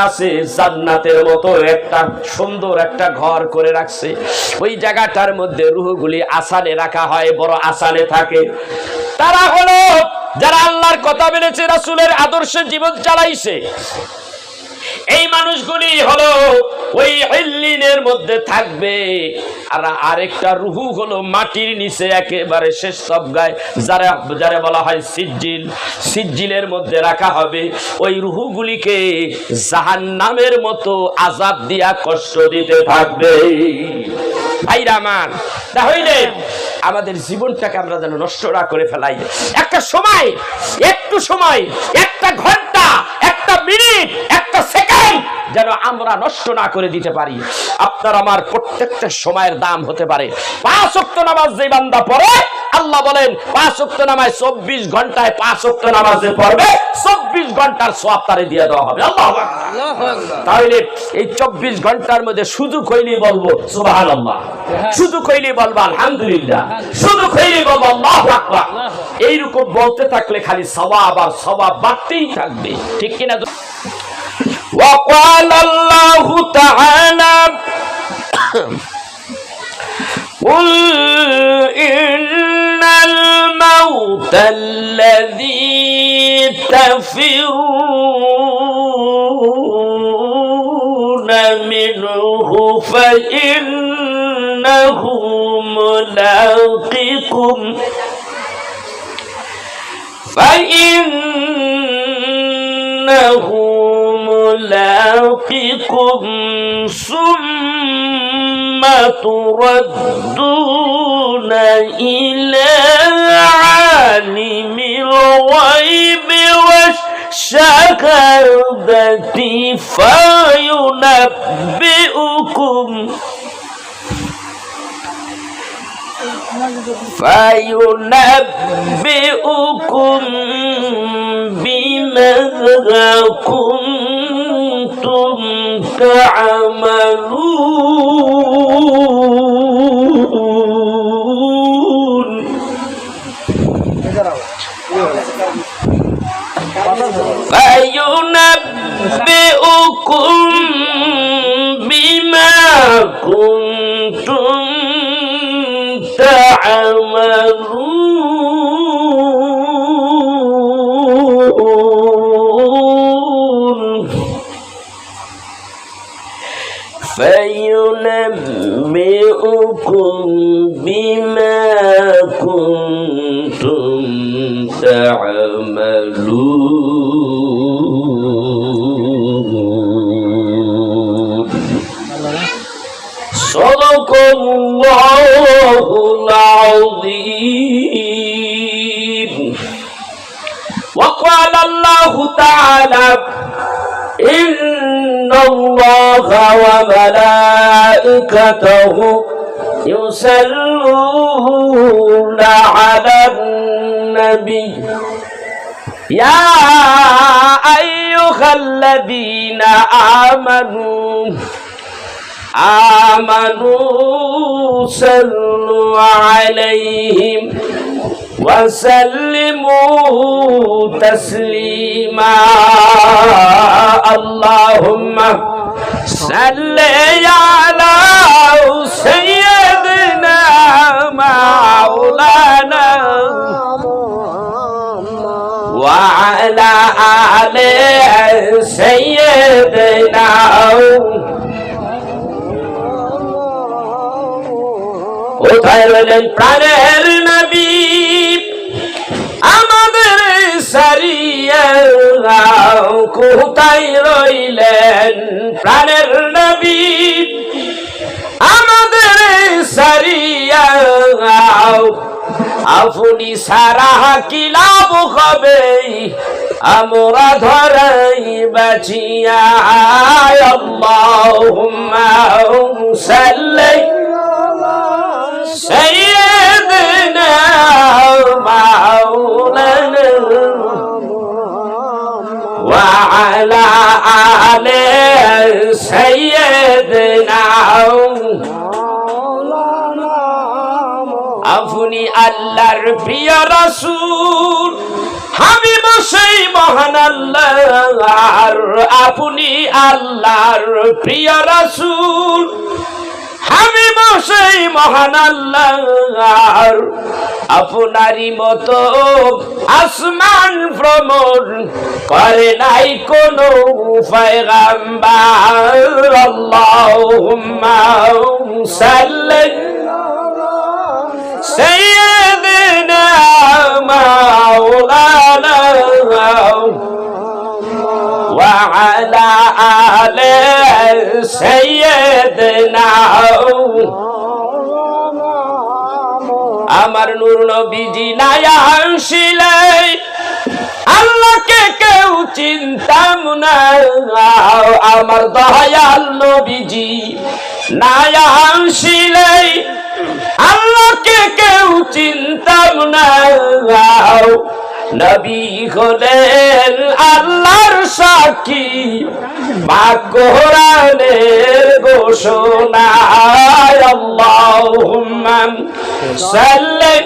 আছে, জান্নাতের মতো একটা সুন্দর একটা ঘর করে রাখছে। ওই জায়গাটার মধ্যে রূহগুলি আসানে রাখা হয়, বড় আসানে থাকে। তারা হলো যারা আল্লাহর কথা মেনেছে, রাসূলের আদর্শে জীবন চালাইছে। এই মানুষগুলি হলো ওই ইল্লিনের মধ্যে থাকবে। আর আরেকটা রূহ হলো মাটির নিচে একেবারে শেষ সবগায়, যারা বলা হয় সিজ্জিল, সিজ্জিলের মধ্যে রাখা হবে। ওই রূহগুলিকে জাহান্নামের মতো আযাব দিয়া কষ্ট দিতে থাকবে। ভাইরা আমার, তাহলে আমাদের জীবনটাকে আমরা যেন নষ্ট না করে ফেলাই। একটা সময়, একটু সময়, একটা ঘন্টা, একটা মিনিট, একটা সেকেন্ড যেন আমরা নষ্ট না করে দিতে পারি। আপনার আমার প্রত্যেকটা সময়ের দাম হতে পারে। 5 ওয়াক্ত নামাজ যে বান্দা পড়ে, আল্লাহ বলেন 5 ওয়াক্ত নামাজ 24 ঘন্টায় 5 ওয়াক্ত নামাজে পড়বে, 24 ঘন্টার সওয়াব তারে দিয়ে দেওয়া হবে। আল্লাহু আকবার। তাহলে এই 24 ঘন্টার মধ্যে শুধু কইলি বলবো সুবহানাল্লাহ, শুধু কইলি বলবো আলহামদুলিল্লাহ, শুধু কইলি বলবো আল্লাহু আকবার। এইরকম বলতে থাকলে খালি সওয়াব আর সওয়াব বাড়তেই থাকবে, ঠিক কিনা? وقال الله تعالى قل إن الموت الذي تفرون منه فإنه ملاقيكم ملاقيكم ثم تردون إلى عالم الغيب والشهادة فينبئكم بما كنتم تعملون فينبئكم بما كنتم تعملون فينبئكم بما كنتم تعملون صدق الله العظيم وقال الله تعالى إن الله وملائكته يصلون على النبي يا أيها الذين آمنوا صلوا عليهم وسلموا تسليما اللهم صل على سيدنا مولانا وعلى آل سيدنا কোথায় রইলেন প্রাণের নবী আমাদের সারিয়া, কোথায় রইলেন প্রাণের নবী আমাদের সারিয়া, আপনি সারা কি লাভ হবে আমরা ধরাই বাঁচিয়া। আল্লাহুম্মা সাল্লি سيدنا مولانا وعلى آل سيدنا আপনি আল্লাহর প্রিয় রাসূল হাবিব সেই মহান আল্লাহর, আপনি আল্লাহর প্রিয় রাসূল। হাবিব সেই মহান আল্লাহর, আপনারই মতো আসমান ভ্রমণ করে নাই কোনো পয়গম্বর। আল্লাহুম্মা সাল্লি সাইয়্যিদিনা মাওলানা ওয়া আলা আলি সাইয়্যিদিনা। আমার নূর নবীজি নায়া আসিলে আল্লাহকে কেউ চিনতাম না। আমার দয়াল নবীজি নায়া আসিলে আল্লাহকে কেউ চিনতাম না। নবী হলেন আল্লাহর সাক্ষী, মা কোরআনের ঘোষণা। আল্লাহুম্মা সাল্লি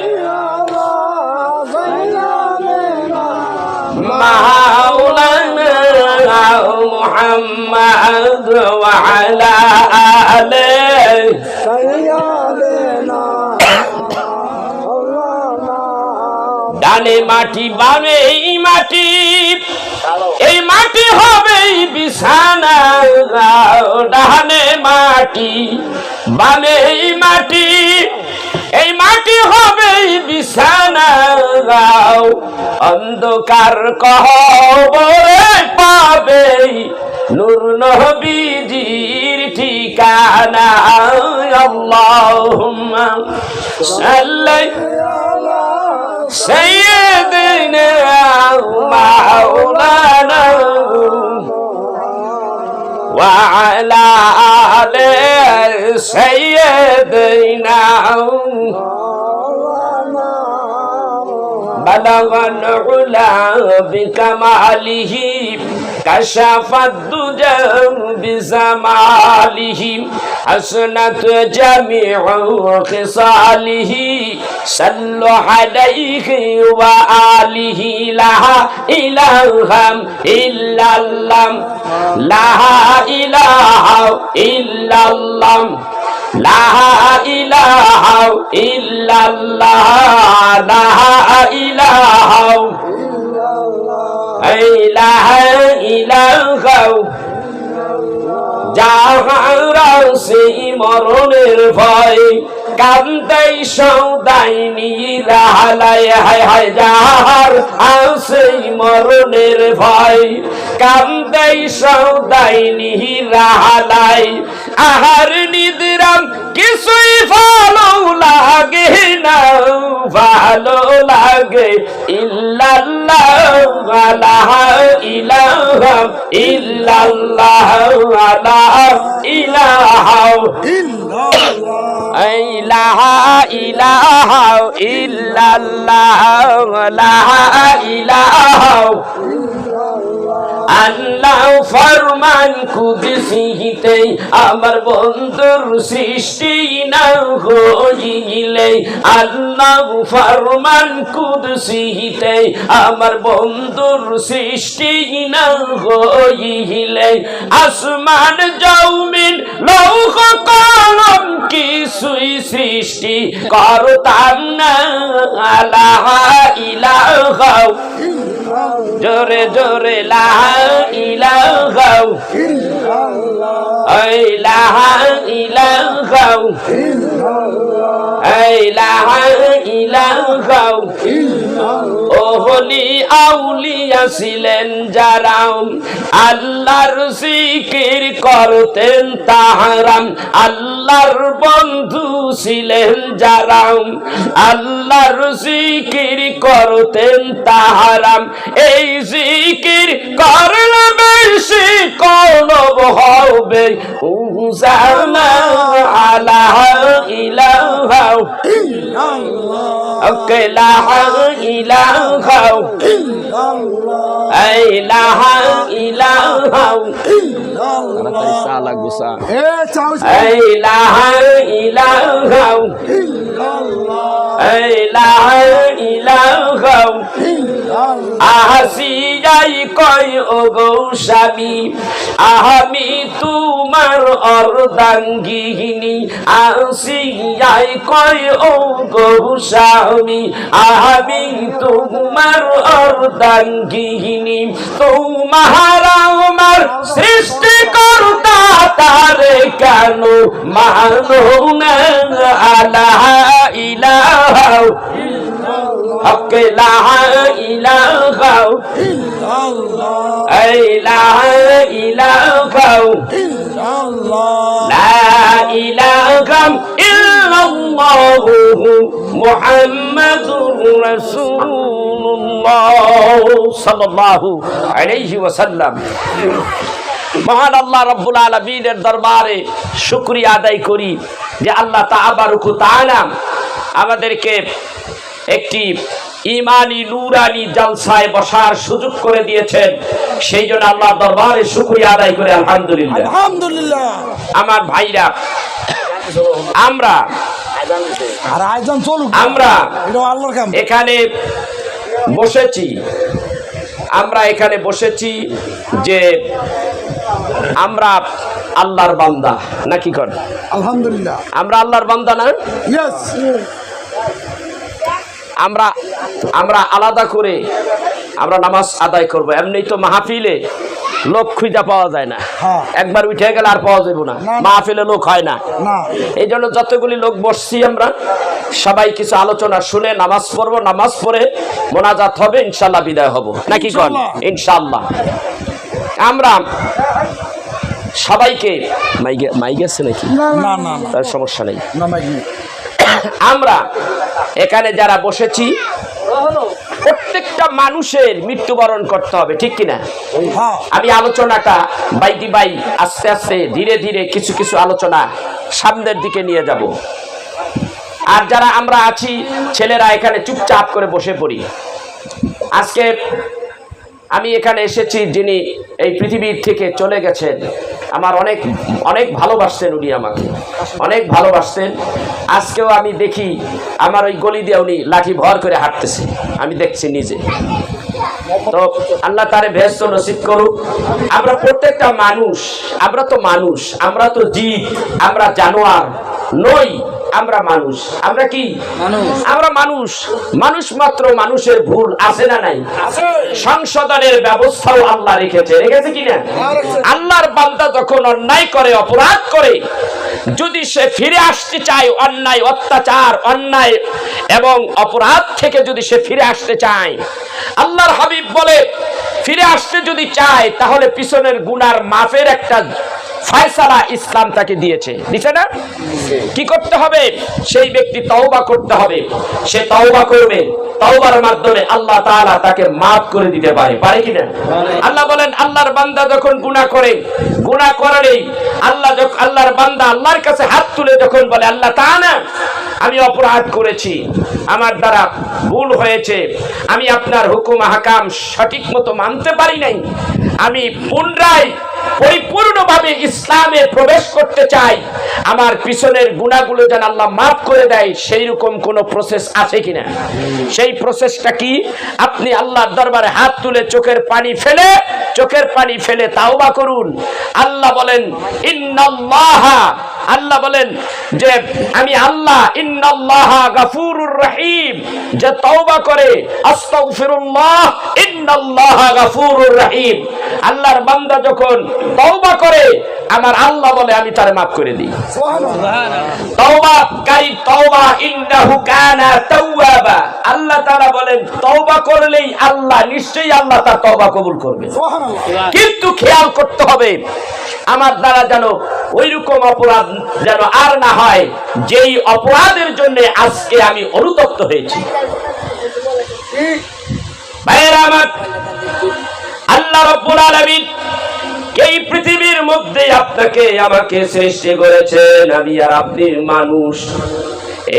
মাওলানা মুহাম্মদ ওয়া আলা আলিহি সাইয়্যিদিনা। ডানে মাটি বামে এই মাটি, এই মাটি হবে বিছানা। ডানে মাটি বামে এই মাটি, এই মাটি হবে বিছানা। অন্ধকার কবরে পাবে নূর নবীজির ঠিকানা। আল্লাহুম্মা সাল্লি সাইয়্যিদিনা মাওলানা ওয়া আলা আলি সাইয়্যিদিনা। বালাগাল উলা বিকামালিহি কাশাফাদ দুজা বিজামালিহি হাসনাত জামিউ খিসালিহি সাল্লু আলাইহি ওয়া আলিহি। লা ইলাহা ইল্লাল্লাহ, লা ইলাহা ইল্লাল্লাহ, লা ইলাহা ইল্লাল্লাহ, লা ইলাহা ইলাহা। যাহার সেই মরণের ভয় কান্দাই সৌদাই নিরালাই। হায় হায় যাহার সেই মরণের ভয় কান্দাই সৌদাই নিরালাই। আহার নিদ্রাম কিছুই ভালো লাগে না, ভালো লাগে ইল্লাল্লাহ, লা ইলাহা ইল্লাল্লাহ, লা ইলাহা ইল্লাল্লাহ, লা ইলাহা ইল্লাল্লাহ, লা ইলাহা। আল্লাহ ফরমান কুদসিতে আমার বন্ধুর সৃষ্টি না হইলে, আল্লাহ ফরমান কুদসিতে আমার বন্ধুর সৃষ্টি না হইলে, আসমান জমিন লৌহ কলম কিছুই সৃষ্টি করতাম না। লা ইলাহা জোরে জোরে লা ইলাহা ইল্লাল্লাহ, লা ইলাহা ইলাহা ইল্লাল্লাহ। ওহলি আউলিয়া ছিলেন যারা আল্লাহর জিকির করতেন তাহারা, আল্লাহর বন্ধু ছিলেন যারা আল্লাহর জিকির করতেন তাহারা। এই জিকির করলে বেশি কলব হবে উজালা। লা ইলাহা ইল্লাল্লাহ, লা ইলাহা ইল্লাল্লাহ, লা ইলাহা ইল্লাল্লাহ, লা ইলাহা ইল্লাল্লাহ, লা ইলাহা ইলাহা আসিয়াই কয় ও গো স্বামী আমি তোমার অর্ধাঙ্গিনী আসিয়াই কয় ও গো স্বামী আমি তোমার অর্ধাঙ্গিনী তোমার আমার সৃষ্টিকর্তা তারে কেন মানো না লা ইলাহা হক লা ইলাহা লা ইলাহা লা ইলাহা ইল্লাল্লাহ মুহাম্মাদুর রাসূলুল্লাহ সাল্লাল্লাহু আলাইহি ওয়াসাল্লাম। মহান আল্লাহ রাব্বুল আলামিনের দরবারে শুকরিয়া আদায় করি যে আল্লাহ তাবারক ওয়া তাআলা আমাদেরকে একটি ইমানি নুরানি জলসায় বসার সুযোগ করে দিয়েছেন। সেই জন্য আল্লাহর দরবারে শুকরিয়া আদায় করে আলহামদুলিল্লাহ। আলহামদুলিল্লাহ। আমার ভাইরা, আমরা এখানে বসেছি যে আমরা আল্লাহর বান্দা নাকি কর? আলহামদুলিল্লাহ। আমরা আল্লাহর বান্দা না? ইয়েস। আমরা আলাদা করে আমরা নামাজ আদায় করব। এমনি তো মাহফিলে লোক খুঁজে পাওয়া যায় না, একবার উঠে গেলে আর পাওয়া যাবে না, মাহফিলে লোক হয় না। এই জন্য যতগুলি লোক বসছি আমরা সবাই কিছু আলোচনা শুনে নামাজ পড়বো, নামাজ পড়ে মোনাজাত হবে, ইনশাল্লাহ বিদায় হব নাকি কন? ইনশাল্লাহ। আমরা সবাইকে মাইক আছে নাকি? না না, তার সমস্যা নেই। আমরা এখানে যারা বসেছি প্রত্যেকটা মানুষের মৃত্যুবরণ করতে হবে, ঠিক কিনা? আমি আলোচনাটা বাইটি বাই আস্তে আস্তে ধীরে ধীরে কিছু কিছু আলোচনা সামনের দিকে নিয়ে যাব। আর যারা আমরা আছি ছেলেরা এখানে চুপচাপ করে বসে পড়ি। আজকে আমি এখানে এসেছি, যিনি এই পৃথিবীর থেকে চলে গেছেন, আমার অনেক অনেক ভালোবাসতেন, উনি আমাকে অনেক ভালোবাসতেন। আজকেও আমি দেখি আমার ওই গলি দিয়ে উনি লাঠি ভর করে হাঁটতেছে, আমি দেখছি নিজে। তো আল্লাহ তারে বেহেশত নসিব করুক। আমরা প্রত্যেকটা মানুষ, আমরা তো মানুষ, আমরা তো জীব, আমরা জানোয়ার নই, আমরা মানুষ। আমরা কি মানুষ? আমরা মানুষ। মানুষ মাত্র মানুষের ভুল আছে না নাই? সংশোধনের ব্যবস্থাও আল্লাহ রেখেছে কিনা? আল্লাহর বান্দা যখন অন্যায় করে, অপরাধ করে, যদি সে ফিরে আসতে চায় অন্যায় অত্যাচার অন্যায় এবং অপরাধ থেকে যদি সে ফিরে আসতে চায়, আল্লাহর হাবিব বলে ফিরে আসতে যদি চায় তাহলে পিছনের গুনার মাফের একটা ফয়সালা ইসলাম তাকে দিয়েছে, দিছে না? কি করতে হবে? সেই ব্যক্তি তওবা করতে হবে। সে তওবা করবে, তওবার মাধ্যমে আল্লাহ তাআলা তাকে মাফ করে দিতে পারে, পারে কিনা? আল্লাহ বলেন আল্লাহর বান্দা যখন গুনাহ করে, গুনাহ করেই আল্লাহর বান্দা আল্লাহর কাছে হাত তুলে যখন বলে আল্লাহ তাআলা আমি অপরাধ করেছি, আমার দ্বারা ভুল হয়েছে, আমি আপনার হুকুম আহকাম সঠিক মতো মানতে পারি নাই, আমি পুনরায় পরিপূর্ণভাবে ইসলামে প্রবেশ করতে চাই, আমার পিছনের গুনাহগুলো যেন আল্লাহ মাফ করে দেয়, সেই রকম কোন প্রসেস আছে কিনা? সেই প্রসেসটা কি? আপনি আল্লাহর দরবারে হাত তুলে চোখের পানি ফেলে তাওবা করুন। আল্লাহ বলেন ইন্নাল্লাহা, আল্লাহ বলেন যে আমি আল্লাহ, ইন্নাল্লাহা গাফুরুর রহিম, যে তওবা করে, আস্তাগফিরুল্লাহ ইন্নাল্লাহা গাফুরুর রহিম। আল্লাহর বান্দা যখন তওবা করে আমার আল্লাহ বলে আমি তারে মাফ করে দিই। তওবাকারী তওবা ইন্নাহু কানা তাওয়াবা, আল্লাহ তাআলা বলেন তওবা করলেই আল্লাহ নিশ্চয়ই আল্লাহ তার তওবা কবুল করবে। কিন্তু খেয়াল করতে হবে আমার দ্বারা যেন ওইরকম অপরাধ যেন আর না হয় যেই অপরাধের জন্য আজকে আমি অনুতপ্ত হয়েছি। ভাইয়েরা আমার, আল্লাহ রাব্বুল আলামিন এই পৃথিবীর মধ্যে আপনাকে আমাকে সৃষ্টি করেছেন, আমি আর আপনি মানুষ।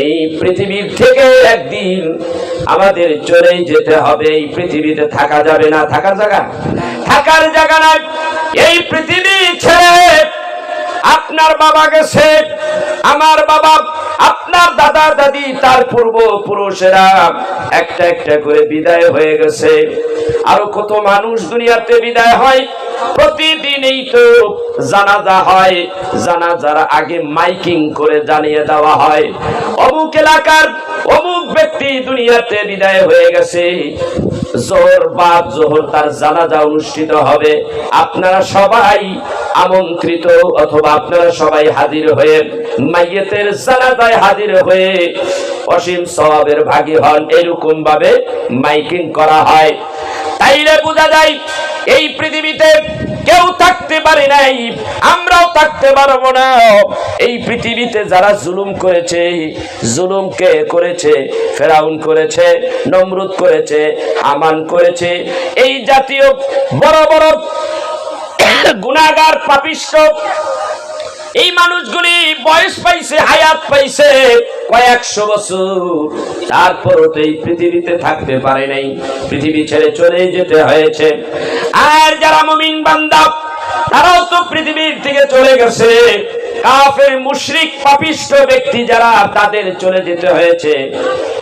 এই পৃথিবীর থেকে একদিন আমাদের চলে যেতে হবে। এই পৃথিবীতে থাকা যাবে না, থাকার জায়গা নাই। এই পৃথিবী ছেড়ে আপনার বাবা গেছে, আমার বাবা আপনার দাদা দাদি তার পূর্বপুরুষেরা একটা একটা করে বিদায় হয়ে গেছে। আরো কত মানুষ দুনিয়াতে বিদায় হয়। প্রতিদিনই তো জানাজা হয়, জানাজার আগে মাইকিং করে জানিয়ে দেওয়া হয় অমুক এলাকার অমুক ব্যক্তি দুনিয়াতে বিদায় হয়ে গেছে, জোহর বাদ জোহর তার জানাজা অনুষ্ঠিত হবে, আপনারা সবাই আমন্ত্রিত অথবা আপনারা সবাই হাজির হয়ে মাইয়েতের জানাজায় হাজির হয়ে অসীম সওয়াবের ভাগী হন। এরকম ভাবে মাইকিং করা হয়। তাইলে বোঝা যায় এই পৃথিবীতে কেউ থাকতে পারে নাই, আমরাও থাকতে পারবো না। এই পৃথিবীতে যারা জুলুম করেছে, জুলুমকে করেছে, ফেরাউন করেছে, নমরুদ করেছে, আমান করেছে, এই জাতীয় বড় বড় গুনাহগার পাপিষ্ঠ এই মানুষগুলি বয়স পাইছে, হায়াত পাইছে কয়েকশো বছর, তারপরও তো এই পৃথিবীতে থাকতে পারে নাই, পৃথিবী ছেড়ে চলে যেতে হয়েছে। আর যারা মুমিন বান্দা তারাও তো পৃথিবীর থেকে চলে গেছে। কাফের মুশরিক পাপিষ্ঠ ব্যক্তি যারা, তাদের চলে যেতে হয়েছে,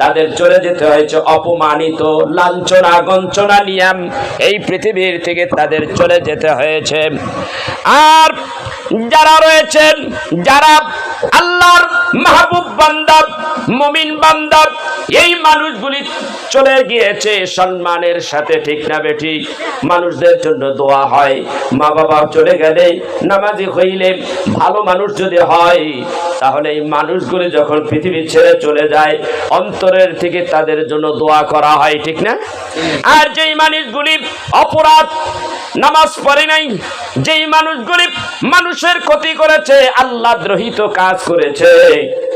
তাদের চলে যেতে হয়েছে অপমানিত, লাঞ্ছনা গঞ্চনা নিয়াম এই পৃথিবীর থেকে তাদের চলে যেতে হয়েছে। আর যারা রয়েছেন, যারা আল্লাহর মাহবুব বান্দা, মুমিন বান্দা, এই মানুষগুলি চলে গিয়েছে সম্মানের সাথে, ঠিক না বেঠিক? মানুষদের জন্য দোয়া হয়। মা বাবা চলে গেলে, নামাজি হইলে, ভালো মানুষ যদি হয়, তাহলে এই মানুষগুলি যখন পৃথিবী ছেড়ে চলে যায় অন্তরের থেকে তাদের জন্য দোয়া করা হয়, ঠিক না? আর যেই মানুষগুলি অপরাধ, নামাজ পড়ে নাই, যেই মানুষগুলি মানুষের ক্ষতি করেছে, আল্লাহ দ্রোহিত কাজ করেছে,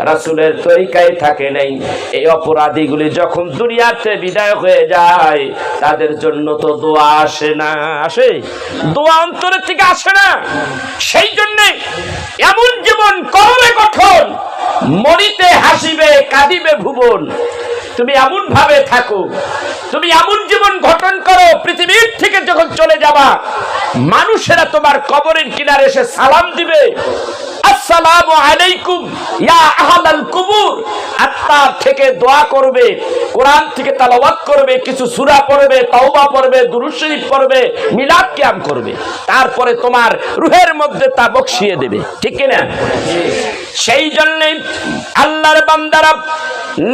রাসূলের তরিকায় থাকে নাই, এই অপরাধীগুলি যখন দুনিয়াতে বিদায় হয়ে যায় তাদের জন্য তো দোয়া আসে না, আসে? দোয়া অন্তরের থেকে আসে না। সেই জন্যে এমন জীবন করবে কঠোর, মরিতে হাসিবে কাঁদিবে ভুবন। তুমি এমন ভাবে থাকো, তুমি এমন জীবন গঠন করো, পৃথিবীর থেকে যখন চলে যাবা মানুষেরা তোমার কবরের কিনারে এসে সালাম দিবে, আসসালামু আলাইকুম ইয়া আহলাল কুবুর। আত্মার থেকে দোয়া করবে, কোরআন থেকে তেলাওয়াত করবে, কিছু সূরা পড়বে, তাওবা পড়বে, দুরূদ শরীফ পড়বে, মিলাদ কিয়াম করবে, তারপরে তোমার রূহের মধ্যে তা বকশিয়ে দেবে, ঠিক কি না? সেই জন্য আল্লাহর বান্দারা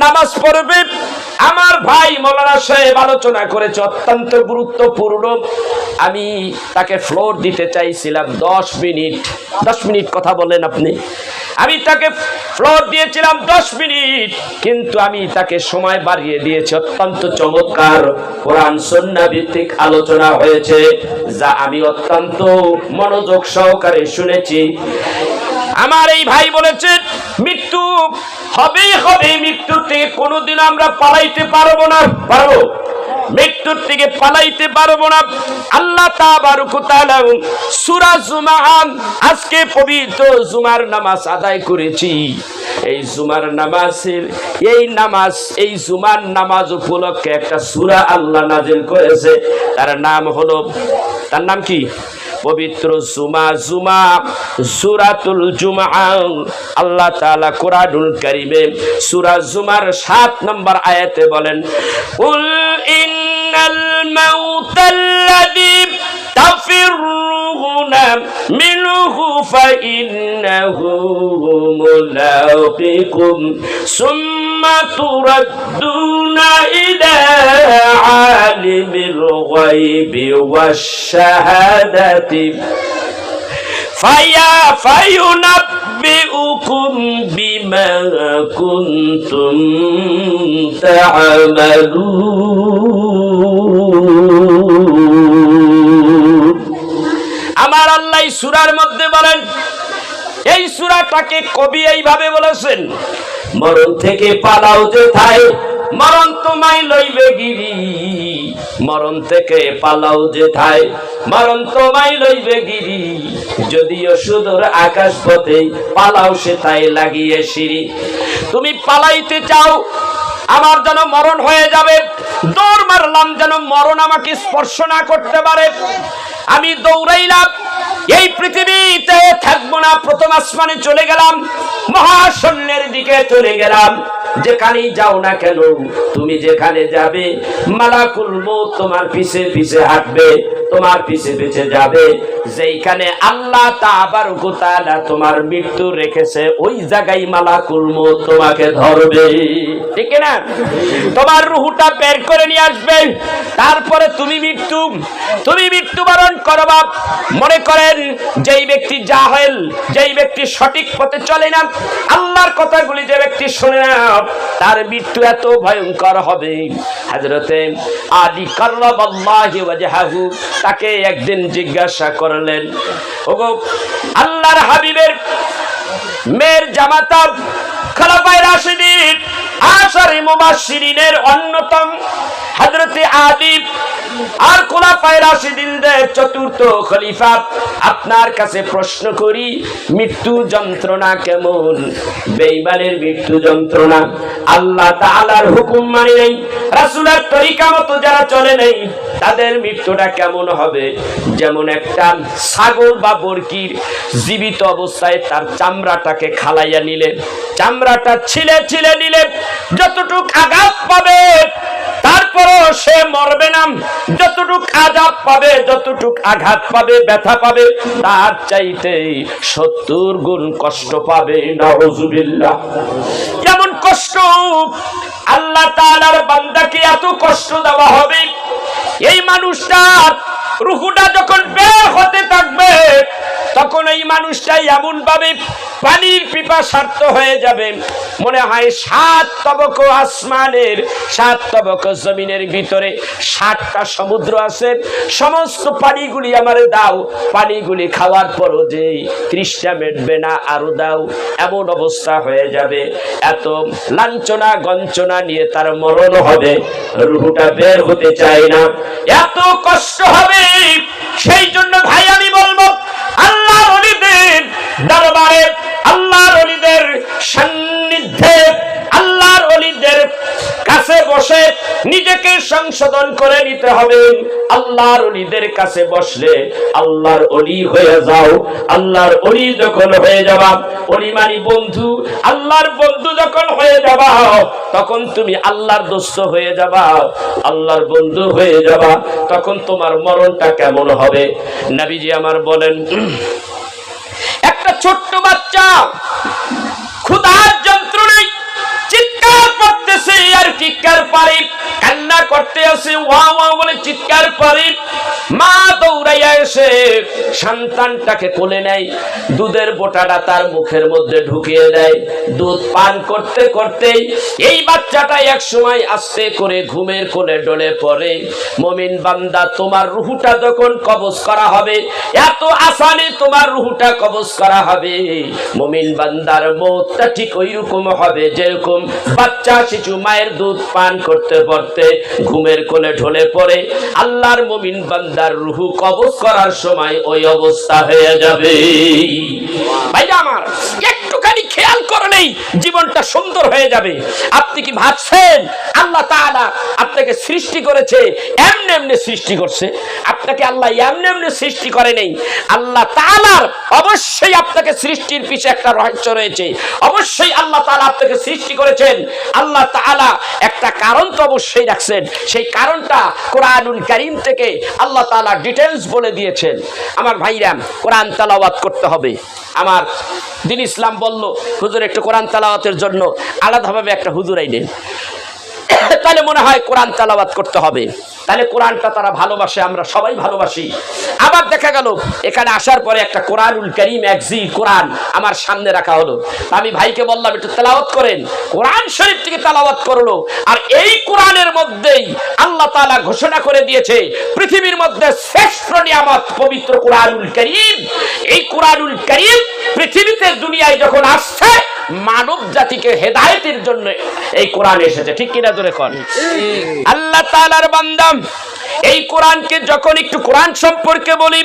নামাজ পড়বে। আমার ভাই মাওলানা সাহেব আলোচনা করেছে অত্যন্ত গুরুত্বপূর্ণ। আমি তাকে ফ্লোর দিতে চাইছিলাম 10 মিনিট। 10 মিনিট কথা বলেন আপনি। আমি তাকে ফ্লোর দিয়েছিলাম 10 মিনিট, কিন্তু আমি তাকে সময় বাড়িয়ে দিয়েছি। অত্যন্ত চমৎকার কোরআন সুন্নাহ ভিত্তিক আলোচনা হয়েছে, যা আমি অত্যন্ত মনোযোগ সহকারে শুনেছি। আমার এই ভাই বলেছে মৃত্যু হবেই হবে, মৃত্যুর থেকে কোনোদিন আমরা পালাইতে পারবো না। পারবো? মৃত্যুর থেকে পালাইতে পারবো না। আল্লাহ তাবারক ওয়া তাআলা সূরা জুমআ, আজকে পবিত্র জুমার নামাজ আদায় করেছি। এই জুমার নামাজের এই জুমার নামাজ উপলক্ষে একটা সূরা আল্লাহ নাযিল করেছে, তার নাম কি? পবিত্র জুমা, সূরাতুল জুমআ। আল্লাহ তাআলা কোরআনুল কারীমে সূরা জুমার 7 নম্বর আয়াতে বলেন, কুল ইন্নাল মাউতাল্লাযী তাফিরুনা মিনহু ফাইন্নাহু মুলাকিকুম সুম্মা তুরাদ্দুনা ইলা আলিমিল গায়বি ওয়াশ শাহাদাতি ফায়ুনাব্বিউকুম বিমা কুনতুম তা'মালুন। আমার আল্লাহ সূরার মধ্যে বলেন, এই সূরাটাকে কবি এইভাবে বলেছেন, মরণ থেকে পালাও যেথায়, মরণ তোমায় লইবে গিরি। মরণ থেকে পালাও যেথায়, মরণ তোমায় লইবে গিরি। যদিও সুদূর আকাশ পথে, পালাও সেথায় লাগিয়ে সিঁড়ি। তুমি পালাইতে চাও, আমার যেন মরণ হয়ে যাবে, দৌড় মারলাম যেন মরণ আমাকে স্পর্শ না করতে পারে। আমি দৌড়াইলাম, এই পৃথিবীতে থাকবো না, প্রথম আসমানে চলে গেলাম, মহাশূন্যের দিকে চলে গেলাম। যেখানেই যাও না কেন, তুমি যেখানে যাবে মালাকুল মউত তোমার পিছে পিছে হাঁটবে, তোমার পিছে পিছে যাবে। যেখানে আল্লাহ তাবারক ওয়া তাআলা তোমার মৃত্যু রেখেছে ওই জায়গায় মালাকুল মউত তোমাকে ধরবে, ঠিক না? তোমার রূহটা বের করে নিয়ে আসবে, তারপরে তুমি মৃত্যুবরণ করবা। মনে করেন যেই ব্যক্তি জাহেল, যেই ব্যক্তি সঠিক পথে চলে না, আল্লাহর কথাগুলি যে ব্যক্তি শোনে না, তার মৃত্যু এত ভয়ঙ্কর হবে। হযরতে আলী কাররামাল্লাহু ওয়াজহাহু তাকে একদিন জিজ্ঞাসা করলেন, ওগো আল্লাহর হাবিবের মেয়ের জামাতা খলিফায়ে রাশিদিন আশারে মুবাশশিরিনের অন্যতম হযরতে আলী আর খলিফায়ে রাশিদিনদের চতুর্থ খলিফা, আপনার কাছে প্রশ্ন করি, মৃত্যু যন্ত্রণা কেমন? বেঈমানের মৃত্যু যন্ত্রণা, আল্লাহ তাআলার হুকুম মানে নাই, রাসূলের তরিকা মতো যারা চলে নাই, তাদের মৃত্যুটা কেমন হবে? যেমন একটা ছাগল বা বরকির জীবিত অবস্থায় তার চামড়াটাকে খালাইয়া নিলে, চামড়াটা ছিলে ছিলে নিলে যতটুক আঘাত পাবে তারপরও সে মরবে না। যতটুক আঘাত পাবে, যতটুক আঘাত পাবে, ব্যথা পাবে, তার চাইতে 70 গুণ কষ্ট পাবে। নাউযুবিল্লাহ। যেমন কষ্ট আল্লাহ তাআলার বান্দাকে এত কষ্ট দেওয়া হবে, এই মানুষটার রূহটা যখন বের হতে থাকবে তখন এই মানুষটা এমন ভাবে পানির পিপাসার্ত হয়ে যাবে, মনে হয় 7 তবক আসমানের 7 তবক জমিনের ভিতরে 7টা সমুদ্র আছে, সমস্ত পানিগুলি আমারে দাও, পানিগুলি খাওয়ার পরও যে তৃষ্ণা মেটবে না, আরো দাও, এমন অবস্থা হয়ে যাবে। এত লাঞ্ছনা গঞ্চনা নিয়ে তার মরণ হবে, রূহটা বের হতে চায় না, এত কষ্ট হবে। সেই জন্য ভাই আমি বলবো, আল্লাহর ওলিদের দরবারে, আল্লাহর ওলিদের সান্নিধ্যে, আল্লাহর ওলিদের কাছে বসে নিজেকে সংশোধন করে নিতে হবে। আল্লাহর ওলিদের কাছে বসলে আল্লাহর ওলি হয়ে যাও। আল্লাহর ওলি যখন হয়ে যাবা, ওলি মানে বন্ধু, আল্লাহর বন্ধু যখন হয়ে যাবা, তখন তুমি আল্লাহর দোস্ত হয়ে যাবা, আল্লাহর বন্ধু হয়ে যাবা। তখন তোমার মরণটা কেমন হবে? নবীজি আমার বলেন, একটা ছোট্ট বাচ্চা ক্ষুধার যন্ত্রণায় চিৎকার করতেছে আর চিৎকার পারে, কান্না করতে আছে, ওয়া ওয়া বলে চিৎকার পারে। মা দৌড়াইয়া এসে সন্তানটাকে কোলে নেয়, দুধের বোঁটাটা তার মুখের মধ্যে ঢুকিয়ে দেয়। দুধ পান করতে করতে এই বাচ্চাটা এক সময় আস্তে করে ঘুমের কোলে ডলে পড়ে। মুমিন বান্দা, তোমার রূহটা যখন কবজ করা হবে, এত আসানে তোমার রূহটা কবজ করা হবে, মুমিন বান্দার মওতটা ঠিক ওইরকম হবে যেরকম বাচ্চা শিশু মায়ের দুধ পান করতে করতে ঘুমের কোলে ঢলে পড়ে। আল্লাহর মুমিন বান্দার রূহ কবজ করার সময় ওই অবস্থা হয়ে যাবে। ভাইরা আমার, একটুখানি খেয়াল করলেই জীবনটা সুন্দর হয়ে যাবে। আপনি কি ভাবছেন আল্লাহ তাআলা আপনাকে সৃষ্টি করেছে এমনি এমনি সৃষ্টি করছে? আপনাকে আল্লাহ এমনি এমনি সৃষ্টি করে নাই। আল্লাহ তাআলার অবশ্যই আপনাকে সৃষ্টির পিছে একটা রহস্য রয়েছে। অবশ্যই আল্লাহ তাআলা আপনাকে সৃষ্টি করেছেন, আল্লাহ তাআলা একটা কারণ তো অবশ্যই রাখছেন। সেই কারণটা কোরআনুল কারীম থেকে আল্লাহ তাআলা ডিটেইলস বলে দিয়েছেন। আমার ভাইরা, কোরআন তেলাওয়াত করতে হবে। আমার দ্বীন ইসলাম বলল, হুজুর একটু কোরআন তেলাওয়াতের জন্য আলাদাভাবে একটা হুজুর আইলেন, তাহলে মনে হয় কোরআন তেলাওয়াত করতে হবে। তাহলে কোরআনটা তারা ভালোবাসে, আমরা সবাই ভালোবাসি। আবার দেখা গেল এখানে আসার পরে একটা কোরআনুল কারীম একজি কোরআন আমার সামনে রাখা হলো। আমি ভাইকে বললাম একটু তেলাওয়াত করেন, কোরআন শরীফ থেকে তেলাওয়াত করলো। আর এই কোরআনের মধ্যেই আল্লাহ তাআলা ঘোষণা করে দিয়েছে পৃথিবীর মধ্যে শ্রেষ্ঠ নিয়ামত পবিত্র কোরআনুল কারীম। এই কোরআনুল কারীম পৃথিবীতে দুনিয়ায় যখন আসছে, মানব জাতিকে হেদায়েতের জন্য এই কোরআন এসেছে। ঠিক কিনা জোরে কোন? আল্লাহ তাআলার বান্দা, এই কোরআনকে যখন একটু কোরআন সম্পর্কে বলি,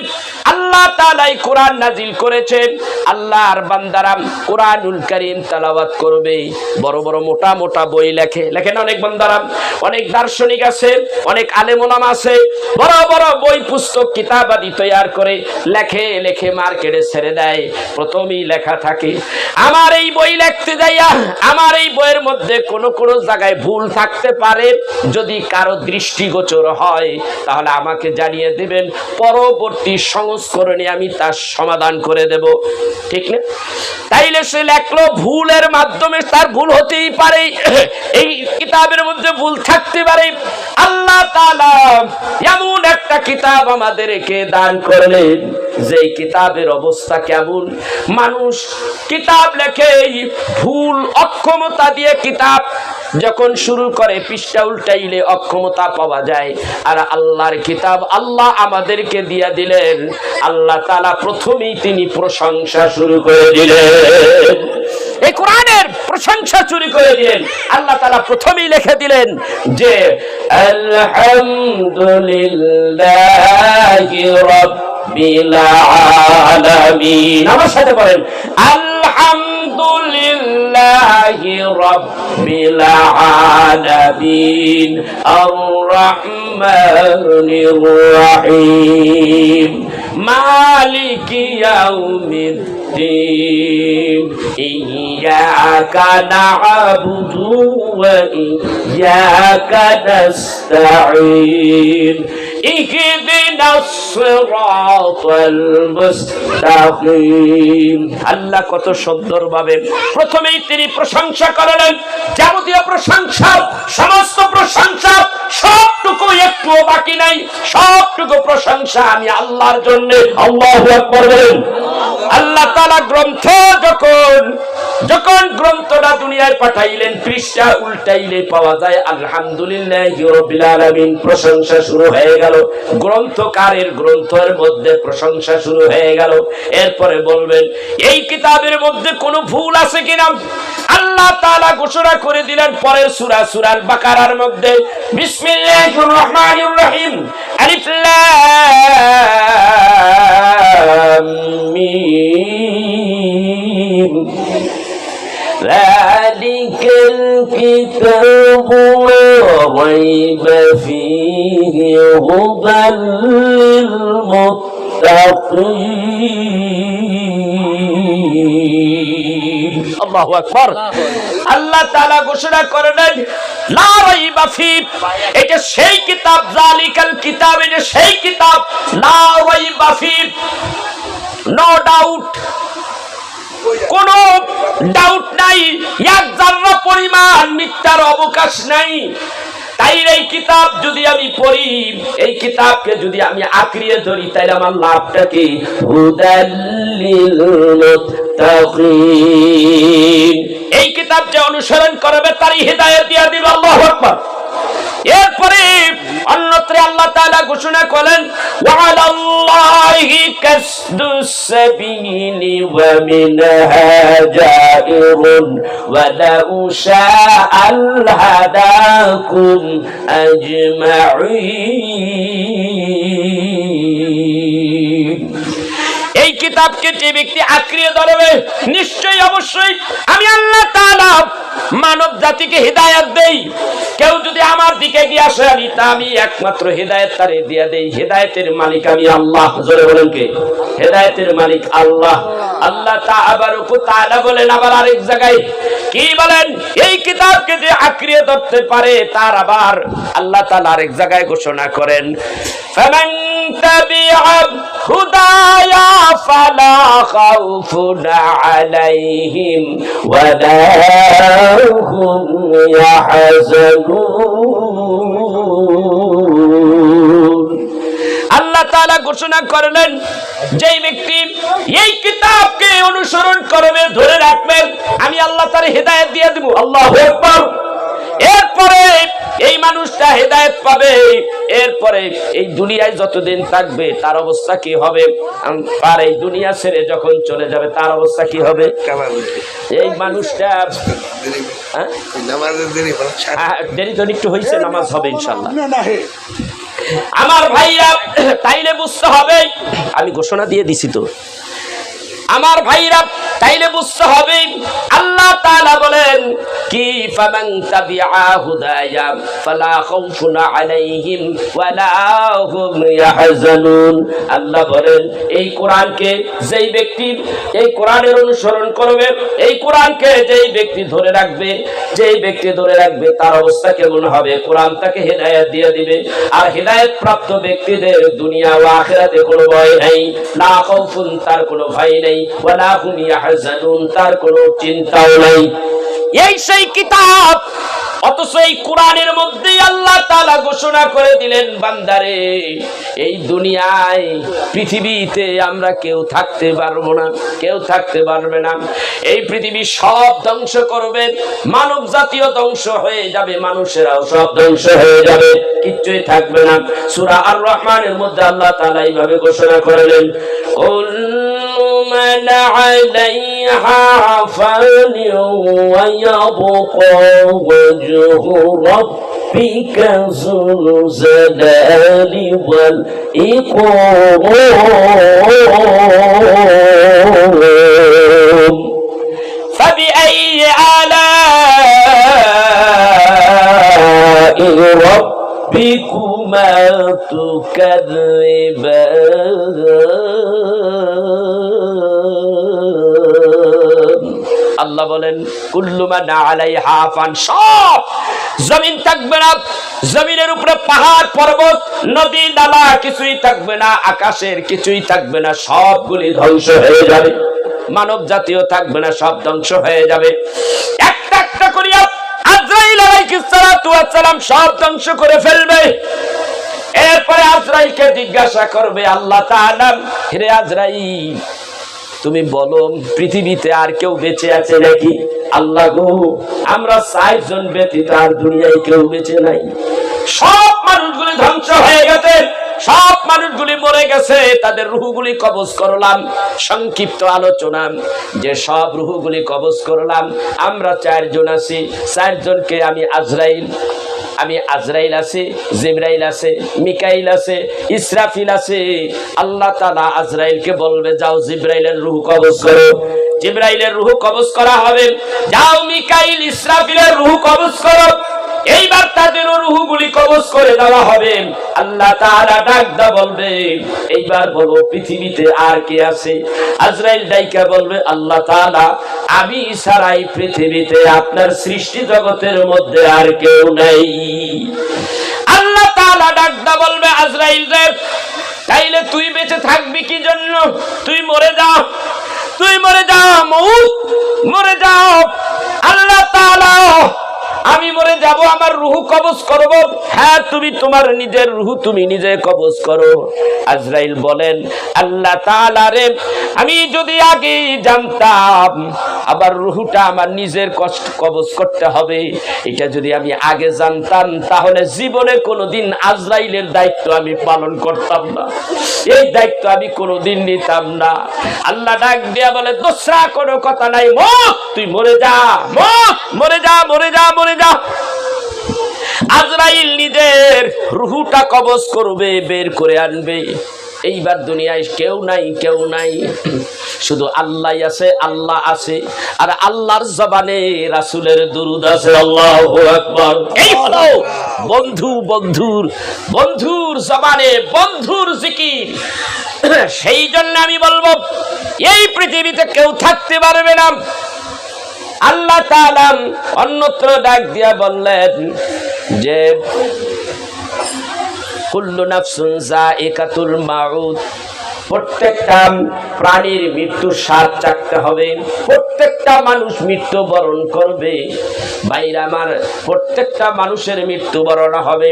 আল্লাহ তাআলা এই কোরআন নাজিল করেছেন, আল্লাহর বান্দারা কোরআনুল কারীম তেলাওয়াত করবে, বড় বড় মোটা মোটা বই লেখেন অনেক বান্দারা, অনেক দার্শনিক আছে, অনেক আলেম ওলামা আছে, বড় বড় বই পুস্তক কিতাব আদি তৈরি করে লেখে মার্কেটে ছেড়ে দেয়। প্রথমেই লেখা থাকে, আমার এই বই লিখতে যাইয়া আমার এই বইয়ের মধ্যে কোন জায়গায় ভুল থাকতে পারে, যদি কারো দৃষ্টিগোচর হয় তাহলে আমাকে জানিয়ে দিবেন, পরবর্তী সংস্করণে আমি তার সমাধান করে দেব। ঠিক না? তাইলে সে লেখলো, ভুলের মাধ্যমে তার ভুল হতেই পারে, এই কিতাবের মধ্যে ভুল থাকতে পারে। আল্লাহ তাআলা এমন একটা কিতাব আমাদেরকে দান করলেন, যে কিতাবের অবস্থা কেমন। মানুষ কিতাব লেখে ভুল অক্ষমতা দিয়ে, কিতাব যখন শুরু করে পৃষ্ঠা উল্টাইলে অক্ষমতা পাওয়া যায়। আর আল্লাহর কিতাব আল্লাহ আমাদেরকে দিয়ে দিলেন, আল্লাহ তাআলা প্রথমেই তিনি প্রশংসা শুরু করে দিলেন, এই কোরআনের প্রশংসা শুরু করে দিলেন। আল্লাহ তাআলা প্রথমেই লিখে দিলেন যে আলহামদুলিল্লাহি রাব্বিল আলামিন। আমার সাথে বলেন, আলহামদুলিল্লাহি রাব্বিল আলামিন আর রহমানির রহিম মালিকি ইয়াউমিদ্দিন ইয়্যাকা না'বুদু ওয়া ইয়্যাকা নাস্তাঈন ইহদিনাস সিরাতাল মুস্তাকিম। আল্লাহ কত সুন্দরভাবে প্রথমেই তিনি প্রশংসা করলেন, যাবতীয় প্রশংসা, সমস্ত প্রশংসা, সবটুকু একটুও বাকি নাই, সবটুকু প্রশংসা আমি আল্লাহর জন্য। আল্লাহু আকবার বলেন। আল্লাহ তাআলা গ্রন্থ যখন গ্রন্থটা দুনিয়ায় পাঠাইলেন, পৃষ্ঠা উল্টাইলে পাওয়া যায় আলহামদুলিল্লাহি রাব্বিল আলামিন, প্রশংসা শুরু হয়ে গেল। গ্রন্থকারের গ্রন্থের মধ্যে প্রশংসা শুরু হয়ে গেল। এরপরে বলবেন এই কিতাবের মধ্যে কোনো ভুল আছে কিনা। আল্লাহ তাআলা ঘোষণা করে দিলেন পরের সূরা, সূরা বাকারার মধ্যে, বিসমিল্লাহির রহমানির রহিম, আলিফ লাম মিম যালিকাল কিতাবু লা রাইবা ফীহি হুদাল লিল মুত্তাকিন। আল্লাহু আকবার। আল্লাহ তাআলা ঘোষণা করলেন লা রাইবা ফী, এটা সেই কিতাব, যালিকাল কিতাব, এটা সেই কিতাব, লা রাইবা ফী, নো ডাউট, কোন ডাউট নাই, এক যারা পরিমাণ মিথ্যার অবকাশ নাই। তাই এই কিতাব যদি আমি পড়ি, এই কিতাবকে যদি আমি আঁকড়িয়ে ধরি, তাহলে আমার লাভটা কি? হুদাল লিল মুত্তাকিন। এই কিতাব যে অনুসরণ করবে তারই হিদায়াত দিয়ে দিবে। আল্লাহু আকবার। এরপরে অন্যত্র আল্লাহ তাআলা ঘোষণা করেন, ওয়া আলাল্লাহি কাসদুস সাবিলি ওয়া মিনহা জাইরুন ওয়া লাউ শাআল হাদাকুম আজমাঈন। এই কিতাবকে যে ব্যক্তি আঁকড়িয়ে ধরবে, নিশ্চয়ই অবশ্যই আমি আল্লাহ তাআলা মানব জাতিকে হিদায়াত দেই। কেউ যদি আমার দিকে গিয়ে আসে, আমি একমাত্র হিদায়াত তারে দিয়ে দেই। হিদায়াতের মালিক আমি আল্লাহ। জোরে বলেন কে? হিদায়াতের মালিক আল্লাহ। আল্লাহ তাআলা বলেন আবার আরেক জায়গায়, কি বলেন? এই কিতাবকে যে আঁকড়িয়ে ধরতে পারে, তার আবার আল্লাহ তাআলা আরেক জায়গায় ঘোষণা করেন, ফামান তাবিআ হুদায়া ফালা খাউফুন আলাইহিম ওয়া লা হুম ইয়াহজানুন। আল্লাহ তাআলা ঘোষণা করলেন, যেই ব্যক্তি এই কিতাবকে অনুসরণ করবে, ধরে রাখবেন, আমি আল্লাহ তার হিদায়াত দিয়ে দেব। আল্লাহু আকবার। এরপরে এই মানুষটা হেদায়েত পাবে। এরপরে এই দুনিয়ায় যতদিন থাকবে তার অবস্থা কি হবে? আর এই দুনিয়া ছেড়ে যখন চলে যাবে তার অবস্থা কি হবে? এই মানুষটা দেরি তো একটু হয়েছে, নামাজ হবে ইনশাআল্লাহ। আমার ভাইরা, তাইলে বুঝতে হবে, আমি ঘোষণা দিয়ে দিছি তো, আমার ভাইরা তাইলে বুঝতে হবে আল্লাহ তাআলা বলেন কি ফামান তাবিআ হুদায়া ফালা খাউফুন আলাইহিম ওয়ালা হুম ইয়াহজানুন। আল্লাহ বলেন এই কোরআনকে যেই ব্যক্তি এই কোরআনের অনুসরণ করবে, এই কোরআনকে যেই ব্যক্তি ধরে রাখবে, যেই ব্যক্তি ধরে রাখবে তার অবস্থা কেমন হবে? কোরআন তাকে হেদায়েত দিয়ে দিবে। আর হেদায়েত প্রাপ্ত ব্যক্তিদের দুনিয়া ও আখিরাতে কোনো ভয় নাই, লা খাউফুন, তার কোনো ভয় নেই, ওয়ালা হুম ইয়াহজানুন, তার কোনো চিন্তাও নাই। এই সেই কিতাব, অথচ এই কোরআনের মধ্যেই আল্লাহ তাআলা ঘোষণা করে দিলেন বান্দারে এই দুনিয়ায় পৃথিবীতে আমরা কেউ থাকতে পারবো না, কেউ থাকতে পারবে না। এই পৃথিবী সব ধ্বংস করবে, মানব জাতীয় ধ্বংস হয়ে যাবে, মানুষেরাও সব ধ্বংস হয়ে যাবে, কিচ্ছুই থাকবে না। সূরা আর রহমানের মধ্যে আল্লাহ তাআলা এইভাবে ঘোষণা করলেন من عليها فان ويبقى وجه ربك ذو الجلال والإكرام فبأي آلاء ربكما تكذبان। আল্লাহ বলেন কুল্লু মান আলাইহা ফান, সব জমিন থাকবে না, জমিনের উপরে পাহাড় পর্বত নদী নালা কিছুই থাকবে না, আকাশের কিছুই থাকবে না, সবগুলি ধ্বংস হয়ে যাবে, মানব জাতীয় থাকবে না, সব ধ্বংস হয়ে যাবে। একটা একটা করিয়া আজরাইল আলাইহিস সালাতু ওয়াস সালাম সব ধ্বংস করে ফেলবে। এরপরে আজরাইলকে জিজ্ঞাসা করবে আল্লাহ তাআলা, হে আজরাইল তুমি বলো পৃথিবীতে আর কেউ বেঁচে আছে নাকি? আল্লাহ গো, আমরা ৬০ জন ব্যতীত আর দুনিয়ায় কেউ বেঁচে নাই, সব মানুষগুলি ধ্বংস হয়ে গেছে, সব মানুষগুলি মরে গেছে, তাদের রূহগুলি কবজ করলাম। সংক্ষিপ্ত আলোচনা যে সব রূহগুলি কবজ করলাম, আমরা ৪ জন আছি, ৪ জনকে আমি আজরাইল আছে, জিবরাইল আছে, মিকাইল আছে, ইসরাফিল আছে। আল্লাহ তাআলা আজরাইলকে বলবে যাও জিবরাইলের রূহ কবজ করো, জিবরাইলের রূহ কবজ করা হবে। যাও মিকাইল ইসরাফিলের রূহ কবজ করো। এইবার তাদের রূহগুলি কবজ করে দেওয়া হবে। আল্লাহ তাআলা ডাকদা বলবে এইবার বলো পৃথিবীতে আর কে আছে? আজরাইল ডাইকা বলবে আল্লাহ তাআলা আমি ছাড়াই পৃথিবীতে আপনার সৃষ্টি জগতের মধ্যে আর কেউ নাই। আল্লাহ তাআলা ডাকদা বলবে আজরাইল রে, তাইলে তুই বেঁচে থাকবি কি জন্য? তুই মরে যাও, তুই মরে যাও, মউত মরে যাও। আল্লাহ তাআলা আমি মরে যাব, আমার রূহ কবজ করব। হ্যাঁ, তুমি তোমার নিজের রূহ তুমি নিজে কবজ করো। আজরাইল বলেন আল্লাহ তাআলা রে, আমি যদি আগে জানতাম আবার রূহটা আমার নিজের কষ্ট কবজ করতে হবে, এটা যদি আমি আগে জানতাম তাহলে জীবনে কোনোদিন আজরাইলের দায়িত্ব আমি পালন করতাম না, এই দায়িত্ব আমি কোনোদিন নিতাম না। আল্লাহ ডাক দিয়া বলে দোসরা কোনো কথা নাই, মত তুই মরে যা, মত মরে যা, মরে যা, মরে যা। আজরাইল নিজের রূহটা কবজ করবে, বের করে আনবে। এইবার দুনিয়ায় কেউ নাই, কেউ নাই, শুধু আল্লাহ আছে, আল্লাহ আছে। আর আল্লাহর জবানে রাসূলের দুরূদ আছে, আল্লাহু আকবার। এই হলো বন্ধুর জবানে বন্ধুর জিকির। সেই জন্য আমি বলবো এই পৃথিবীতে কেউ থাকতে পারবে না। আল্লাহ তাআলা অন্যত্র ডাক দিয়া বললেন যে কুল্লু নাফসুন যায়িকাতুল মাউত, প্রত্যেকটা প্রাণীর মৃত্যুর স্বাদ চাখতে হবে, প্রত্যেকটা মানুষ মৃত্যুবরণ করবে। ভাইরা আমার, প্রত্যেকটা মানুষের মৃত্যুবরণ হবে।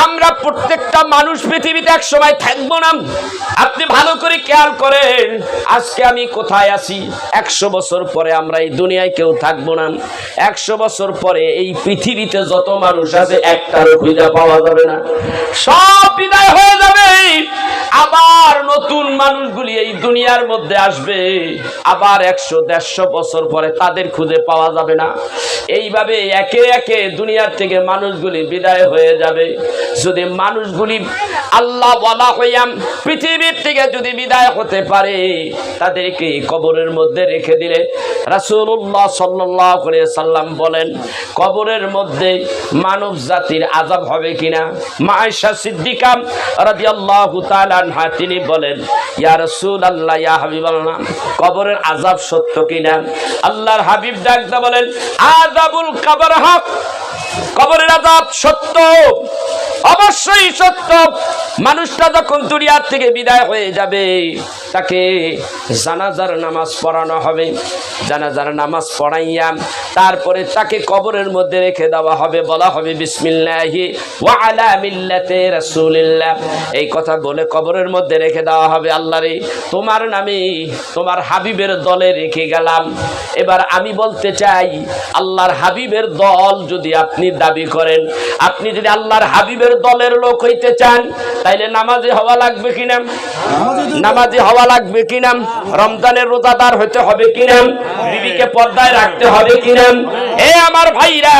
আমরা প্রত্যেকটা মানুষ পৃথিবীতে এক সময় থাকবো না। আপনি ভালো করে খেয়াল করেন, আজকে আমি কোথায় আছি, 100 বছর পরে আমরা এই দুনিয়ায় কেউ থাকবো না। 100 বছর পরে এই পৃথিবীতে যত মানুষ আছে একটারও খুঁজে পাওয়া যাবে না, সব বিদায় হয়ে যাবে। আবার নতুন মানুষগুলি এই দুনিয়ার মধ্যে আসবে, আবার 100-150 বছর পরে তাদের খুঁজে পাওয়া যাবে না। এইভাবে একে একে দুনিয়ার থেকে মানুষগুলি বিদায় হয়ে যাবে। যদি মানুষগুলি আল্লাহ বলা হইয়া পৃথিবীর থেকে যদি বিদায় হতে পারে, তাদেরকে কবরের মধ্যে রেখে দিলে রাসূলুল্লাহ সাল্লাল্লাহু আলাইহি সাল্লাম বলেন, কবরের মধ্যে মানব জাতির আযাব হবে কিনা? মা আয়েশা সিদ্দিকা রাদিয়াল্লাহু তাআলা আনহা তিনি বলেন, ইয়া রাসূলুল্লাহ, ইয়া হাবিবাল্লাহ, কবরের আযাব সত্য কিনা? আল্লাহর হাবিব ডাকতে বলেন, আযাবুল কবর হক, কবরের আযাব সত্য, অবশ্যই সত্য। মানুষটা যখন দুনিয়ার থেকে বিদায় হয়ে যাবে, তাকে জানাজার নামাজ পড়ানো হবে। জানাজার নামাজ পড়াইয়া তারপরে তাকে কবরের মধ্যে রেখে দেওয়া হবে। বলা হবে বিসমিল্লাহি ওয়া আলা মিল্লাতি রাসূলিল্লাহ, এই কথা বলে কবরের মধ্যে রেখে দেওয়া হবে। আল্লাহ রে, তোমার নামে তোমার হাবিবের দলে রেখে গেলাম। এবার আমি বলতে চাই, আল্লাহর হাবিবের দল যদি আপনি দাবি করেন, আপনি যদি আল্লাহর হাবিবের দলের লোক হইতে চান, তাইলে নামাজি হওয়া লাগবে কিনা? নামাজি হওয়া লাগবে কিনা? রমজানের রোজাদার হতে হবে কিনা? বিবিকে পর্দায় রাখতে হবে কিনা? এ আমার ভাইরা,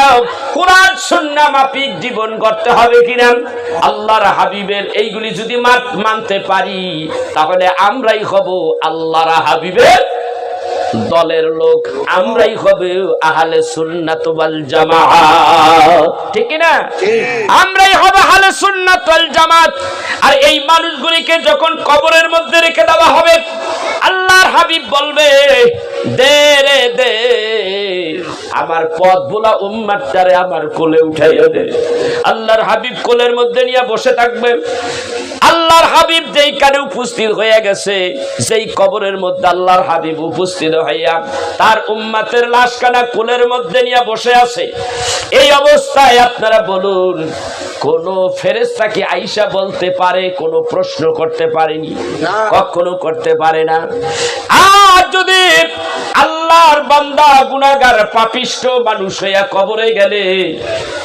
কোরআন সুন্নাহ মাফিক জীবন করতে হবে কিনা? আল্লাহর হাবিবের এইগুলি যদি মানতে পারি, তাহলে আমরাই হব আল্লাহর হাবিবের দলের লোক, আমরাই হবে আহলে সুন্নাত ওয়াল জামাত। ঠিক কি না? আমরাই হবে আহলে সুন্নাত ওয়াল জামাত। আর এই মানুষগুলিকে যখন কবরের মধ্যে রেখে দেওয়া হবে, আল্লাহর হাবিব বলবে, দে রে দে, আমার পথ ভোলা উম্মতটারে আমার কোলে উঠাইয়া দে। আল্লাহর হাবিব কোলের মধ্যে নিয়ে বসে থাকবে। আল্লাহর হাবিব যেই কানে উপস্থিত হয়ে গেছে, যেই কবরের মধ্যে আল্লাহর হাবিব উপস্থিত হইয়া তার উম্মতের লাশখানা কোলের মধ্যে নিয়ে বসে আছে, এই অবস্থায় আপনারা বলুন, কোন ফেরেশতা কি আয়েশা বলতে পারে, কোন প্রশ্ন করতে পারেনি? কখনো করতে পারে না। আর যদি আল্লাহর বান্দা গুনাহগার পাপিষ্ঠ মানুষ হইয়া কবরে গেলে,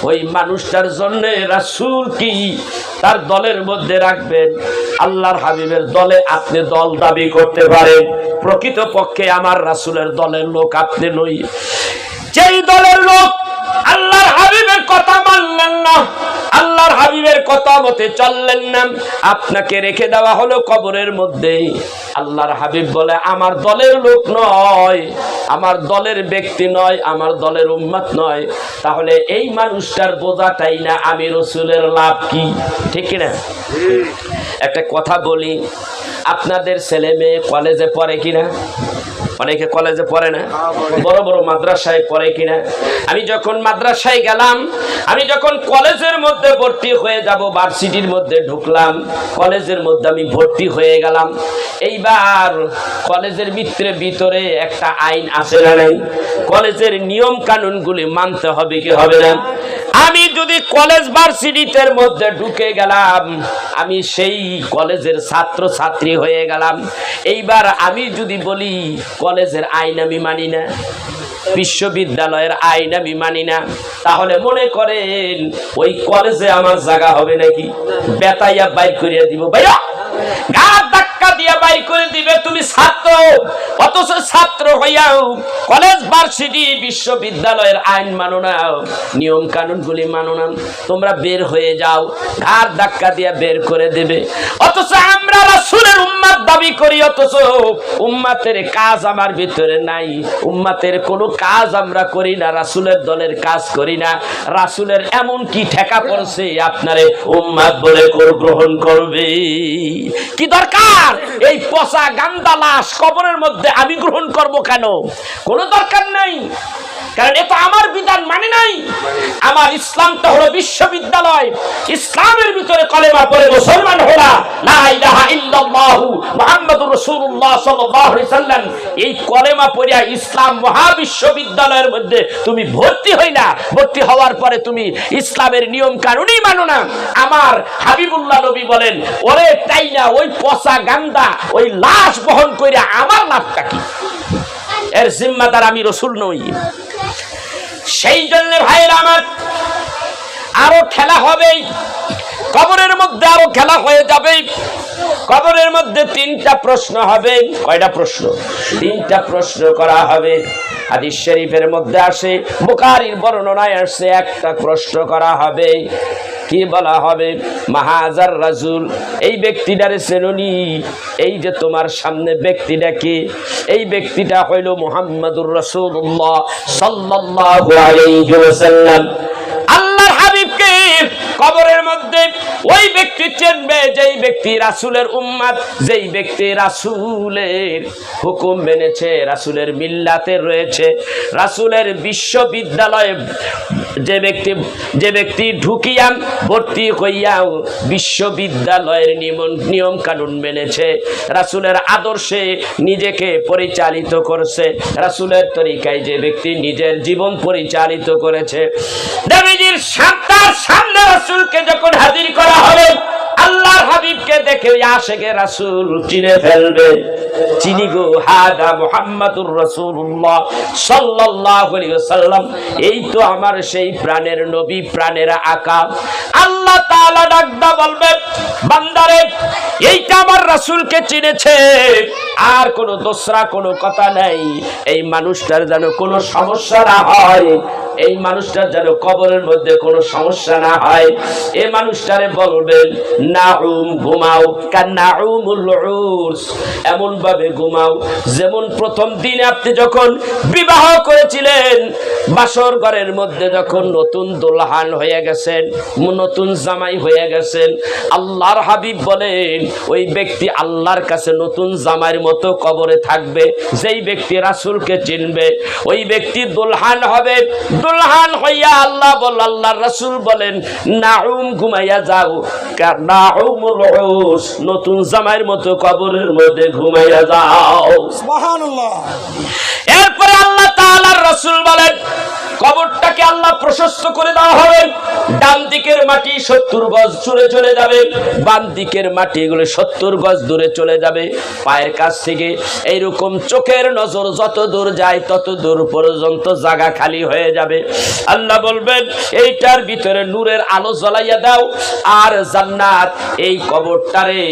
ওই মানুষটার জন্য রাসূল কি তার দলের মধ্যে রাখবেন? আল্লাহর হাবিবের দলে আপনি দল দাবি করতে পারেন, প্রকৃত পক্ষে আমার রাসূলের দলের লোক আপনি নই। যেই দলের লোক আল্লাহর হাবিবের কথা মানলেন না, আল্লাহর হাবিবের কথা মতে চললেন না, আপনাকে রেখে দেওয়া হলো কবরের মধ্যে। আল্লাহর হাবিব বলে, আমার দলের লোক নয়, আমার দলের ব্যক্তি নয়, আমার দলের উম্মত নয়, তাহলে এই মানুষটার বোঝাটাই না আমি রাসূলের লাভ কি? ঠিক কি না? একটা কথা বলি, আপনাদের ছেলে মেয়ে কলেজে পড়ে কিনা? অনেকে কলেজে পড়ে না, বড় বড় মাদ্রাসায় পড়ে কিনা? আমি যখন মাদ্রাসায় গেলাম, আমি যখন কলেজের মধ্যে ভর্তি হয়ে যাব, ভার্সিটির মধ্যে ঢুকলাম, কলেজের মধ্যে আমি ভর্তি হয়ে গেলাম, এইবার কলেজের ভিতরে একটা আইন আছে না নাই? কলেজের নিয়ম কানুনগুলি মানতে হবে কি হবে না? আমি যদি কলেজ ভার্সিটির মধ্যে ঢুকে গেলাম, আমি সেই কলেজের ছাত্র ছাত্রী হয়ে গেলাম। এইবার আমি যদি বলি কলেজের আইন আমি মানি না, বিশ্ববিদ্যালয়ের আইন আমি মানি না, তাহলে মনে করেন ওই কলেজে আমার জায়গা হবে নাকি? বেতাইয়া বাইর করিয়া দিব, ভাইয়া গাছ ধাক্কা দিয়া বাইর করে দিবে। তুমি ছাত্র, অথচ ছাত্র হইয়াও কলেজ ভার্সিটি বিশ্ববিদ্যালয়ের আইন মানো না, নিয়ম কানুন গুলি মানো না, তোমরা বের হয়ে যাও, ঘাট ধাক্কা দিয়া বের করে দেবে। অথচ আমরা রাসূলের উম্মত দাবি করি, অথচ উম্মতের কাজ আমার ভিতরে নাই, উম্মতের কোনো কাজ আমরা করি না, রাসূলের দলের কাজ করি না। রাসূলের এমন কি ঠেকা পড়ছে আপনারে উম্মত বলে গ্রহণ করবে? কি দরকার এই পচা গান্দা লাশ কবরের মধ্যে আমি গ্রহণ করব কেন? কোনো দরকার নাই, কারণ এটা আমার বিধান মানে নাই। আমার ইসলামটা হলো বিশ্ববিদ্যালয়, ইসলামের ভিতরে কলেমা পড়ে মুসলমান হলা, লা ইলাহা ইল্লাল্লাহু মুহাম্মাদুর রাসূলুল্লাহ সাল্লাল্লাহু আলাইহি সাল্লাম, এই কলেমা পড়িয়া ইসলাম মহাবিশ্ববিদ্যালয়ের মধ্যে তুমি ভর্তি হইলা, ভর্তি হওয়ার পরে তুমি ইসলামের নিয়ম কানুনই মানো না। আমার হাবিবুল্লাহ নবী বলেন, ওরে তাই না, ওই পচা গান্দা ওই লাশ বহন কইরা আমার লাভটা কি? এর জিম্মাদার আমি রাসূল নই। সেই জন্য ভাইরা আমার, আরো খেলা হবে কবরের মধ্যে, আরো খেলা হয়ে যাবে। কবরের মধ্যে তিনটা প্রশ্ন হবে। কয়টা প্রশ্ন? তিনটা প্রশ্ন করা হবে। হাদিস শরীফের মধ্যে আসে, বুখারীর বর্ণনায় আসছে, একটা প্রশ্ন করা হবে। কি বলা হবে? মাহাজার রাজুল, এই ব্যক্তিটারে চেননি? এই যে তোমার সামনে ব্যক্তিটা কি? এই ব্যক্তিটা হইল মুহাম্মাদুর রাসূলুল্লাহ সাল্লাল্লাহু আলাইহি ওয়াসাল্লাম। আল্লাহর হাবিবকে কবরের মধ্যে ওই ব্যক্তি চিনবে যেই ব্যক্তি রাসূলের উম্মত, যেই ব্যক্তি রাসূলের হুকুম মেনেছে, রাসূলের মিল্লাতে রয়েছে, রাসূলের বিশ্ববিদ্যালয়ে যে ব্যক্তি ঢুকিয়া ভর্তি হইয়া বিশ্ববিদ্যালয়ের নিয়ম কানুন মেনেছে, রাসূলের আদর্শে নিজেকে পরিচালিত করছে, রাসূলের তরিকায় যে ব্যক্তি নিজের জীবন পরিচালিত করেছে, নবীজির সামনে রাসূলকে যখন হাজির করা হবে, আল্লাহর হাবিবকে দেখে আশেকে রাসূল চিনে ফেলবে। চিনি গো, হাদা মুহাম্মাদুর রাসূলুল্লাহ সাল্লাল্লাহু আলাইহি ওয়াসাল্লাম, এই তো আমার সেই প্রাণের নবী, প্রাণের আকা। আল্লাহ তাআলা ডাকদা বলবে, বান্দারে এইটা আমার রাসূলকে চিনেছে, আর কোনো দোসরা কোনো কথা নাই। এই মানুষটার যেন কোনো সমস্যা না হয়, এই মানুষটার যেন কবরের মধ্যে কোনো সমস্যা না হয়। এই মানুষটারে বলবেন নাউম, ঘুমাও, কান্নাউমুল উরস, এমন ভাবে ঘুমাও যেমন প্রথম দিন আপনি যখন বিবাহ করেছিলেন, বাসর ঘরের মধ্যে যখন নতুন দুলহান হয়ে গেছেন, নতুন জামাই হয়ে গেছেন। আল্লাহর হাবিব বলেন ওই ব্যক্তি আল্লাহর কাছে নতুন জামাইয়ের মতো কবরে থাকবে। যেই ব্যক্তি রাসূলকে চিনবে ওই ব্যক্তি দুলহান হবে। দুলহান হইয়া আল্লাহর রাসূল বলেন নাউম, ঘুমাইয়া যাও, নাউমুল উরস, নতুন জামাইয়ের মতো কবরের মধ্যে ঘুমাইয়া যাও। সুবহানাল্লাহ। এরপরে আল্লাহ তাআলার রাসূল বলেন কবরটাকে আল্লাহ প্রশস্ত করে দেওয়া হবে। ডান দিকের মাটি 70 গজ দূরে চলে যাবে, বাম দিকের মাটি এগুলো 70 গজ দূরে চলে যাবে। পায়ের কাছ থেকে এইরকম চোখের নজর যত দূর যায় তত দূর পর্যন্ত জায়গা খালি হয়ে যাবে। আল্লাহ বলবেন এইটার ভিতরে নূরের আলো জ্বালাইয়া দাও, আর জান্নাত এই কবরটারে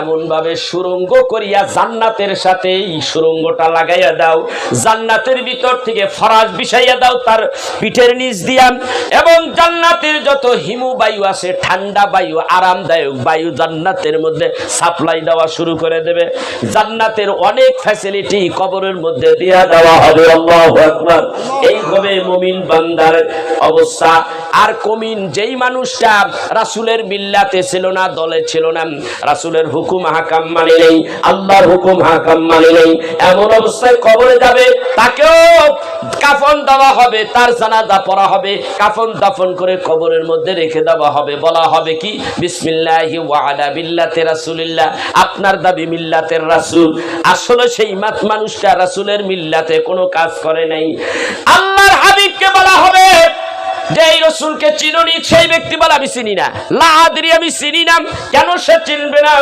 এমন ভাবে সুরঙ্গ করিয়া জান্নাতের সাথে এই সুরঙ্গটা লাগাইয়া দাও। জান্নাতের ভিতর থেকে ফরাশ বিছাইয়া দাও তার পিঠের নিচ দিয়া, এবং জান্নাতের যত হিমু বায়ু আছে, ঠান্ডা বায়ু, আরামদায়ক বায়ু জান্নাতের মধ্যে সাপ্লাই দেওয়া শুরু করে দেবে। জান্নাতের অনেক ফ্যাসিলিটি কবরের মধ্যে দিয়া দেওয়া হবে। আল্লাহু আকবার। এইভাবে মুমিন বান্দার অবস্থা। আর কমিন যেই মানুষটা রাসূলের মিল্লাতে ছিল না, দলে ছিল না, রাসূলের হুকুম হাকাম মানে নেই, আল্লাহর হুকুম হাকাম মানে নেই, এমন অবস্থায় কবরে যাবে, তাকেও কাফন দেওয়া হবে, তার জানাজা পড়া হবে, কাফন দাফন করে কবরের মধ্যে রেখে দেওয়া হবে। বলা হবে কি বিসমিল্লাহি ওয়া আলা বিল্লাতি রাসূলিল্লাহ, আপনার দাবি মিল্লাতের রাসূল, আসলে সেই মানুষটা রাসূলের মিল্লাতে কোনো কাজ করে নাই। আল্লাহর হাবিবকে বলা হবে যে এই রাসূলকে চিনোনি? সেই ব্যক্তি বলে আমি চিনি না, লা আদরি, আমি চিনি না। কেন সে চিনবে না?